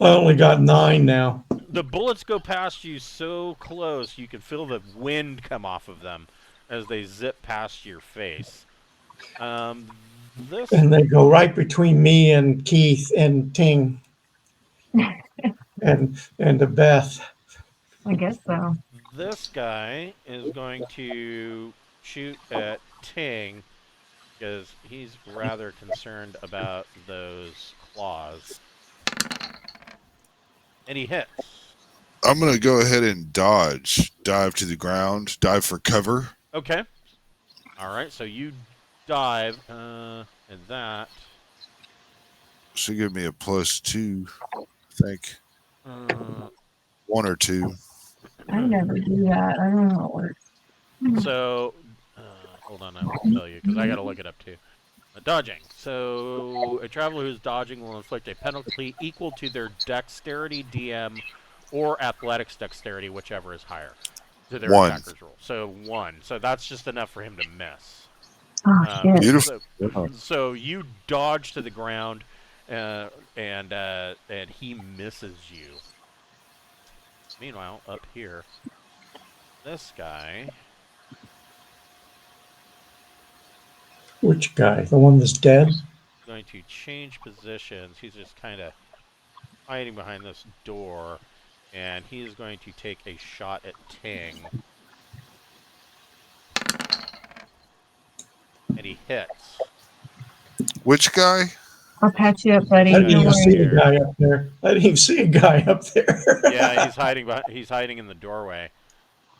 only got 9 now. The bullets go past you so close, you can feel the wind come off of them as they zip past your face. This And they go right between me and Keith and Ting and Beth. I guess so. This guy is going to shoot at Ting because he's rather concerned about those claws. And he hits. I'm going to go ahead and dodge. Dive to the ground. Dive for cover. Okay. All right, so you dive, and that Should give me a +2, I think. 1 or 2. I never do that. I don't know how it works. So, hold on, I will tell you, because I got to look it up too. Dodging. So, a traveler who's dodging will inflict a penalty equal to their dexterity DM or athletics dexterity, whichever is higher, to their 1. attacker's roll. So, 1. So, that's just enough for him to miss. Oh, shit. Beautiful. So you dodge to the ground, and he misses you. Meanwhile, up here, this guy. Which guy? The one that's dead? Is going to change positions. He's just kind of hiding behind this door, and he's going to take a shot at Ting. And he hits. Which guy? I'll patch you up, buddy. I didn't Don't even see worry. a guy up there. I didn't even see a guy up there. Yeah, he's hiding behind, he's hiding in the doorway.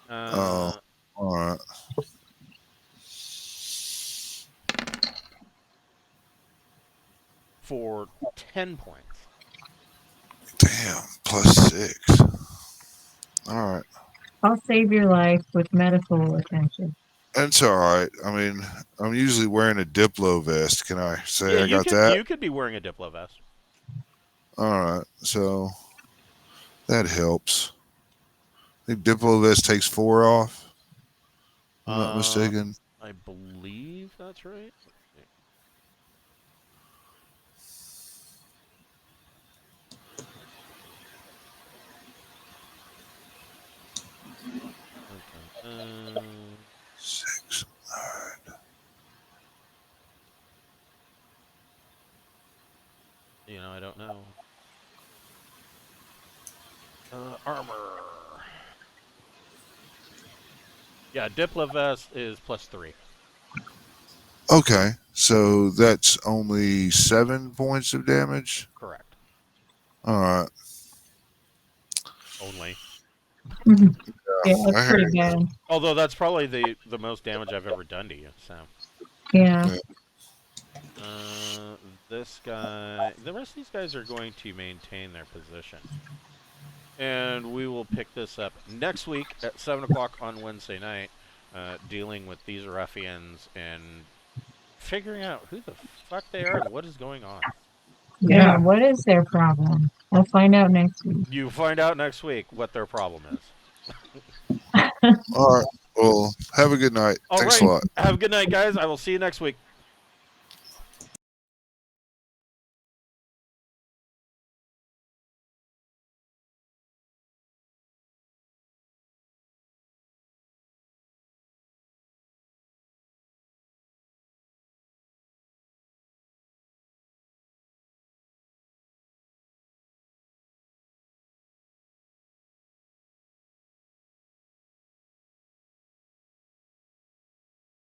Oh, all right. For 10 points. Damn, +6. All right. I'll save your life with medical attention. That's all right. I mean, I'm usually wearing a Diplo vest. Can I say Yeah, I got that? You could be wearing a Diplo vest. All right. So that helps. I think Diplo vest takes 4 off. If I'm not mistaken. I believe that's right. Okay. 6, 9. I don't know. Armor. Yeah, Diplo vest is +3. Okay, so that's only 7 points of damage. Correct. All right. Only. Yeah, I that's heard pretty bad. Although that's probably the most damage I've ever done to you. So. Yeah. This guy. The rest of these guys are going to maintain their position. And we will pick this up next week at 7 o'clock on Wednesday night, dealing with these ruffians and figuring out who the fuck they are and what is going on. Yeah, what is their problem? We'll find out next week. You find out next week what their problem is. All right. Well, Have a good night. All Thanks right. a lot. Have a good night, guys. I will see you next week.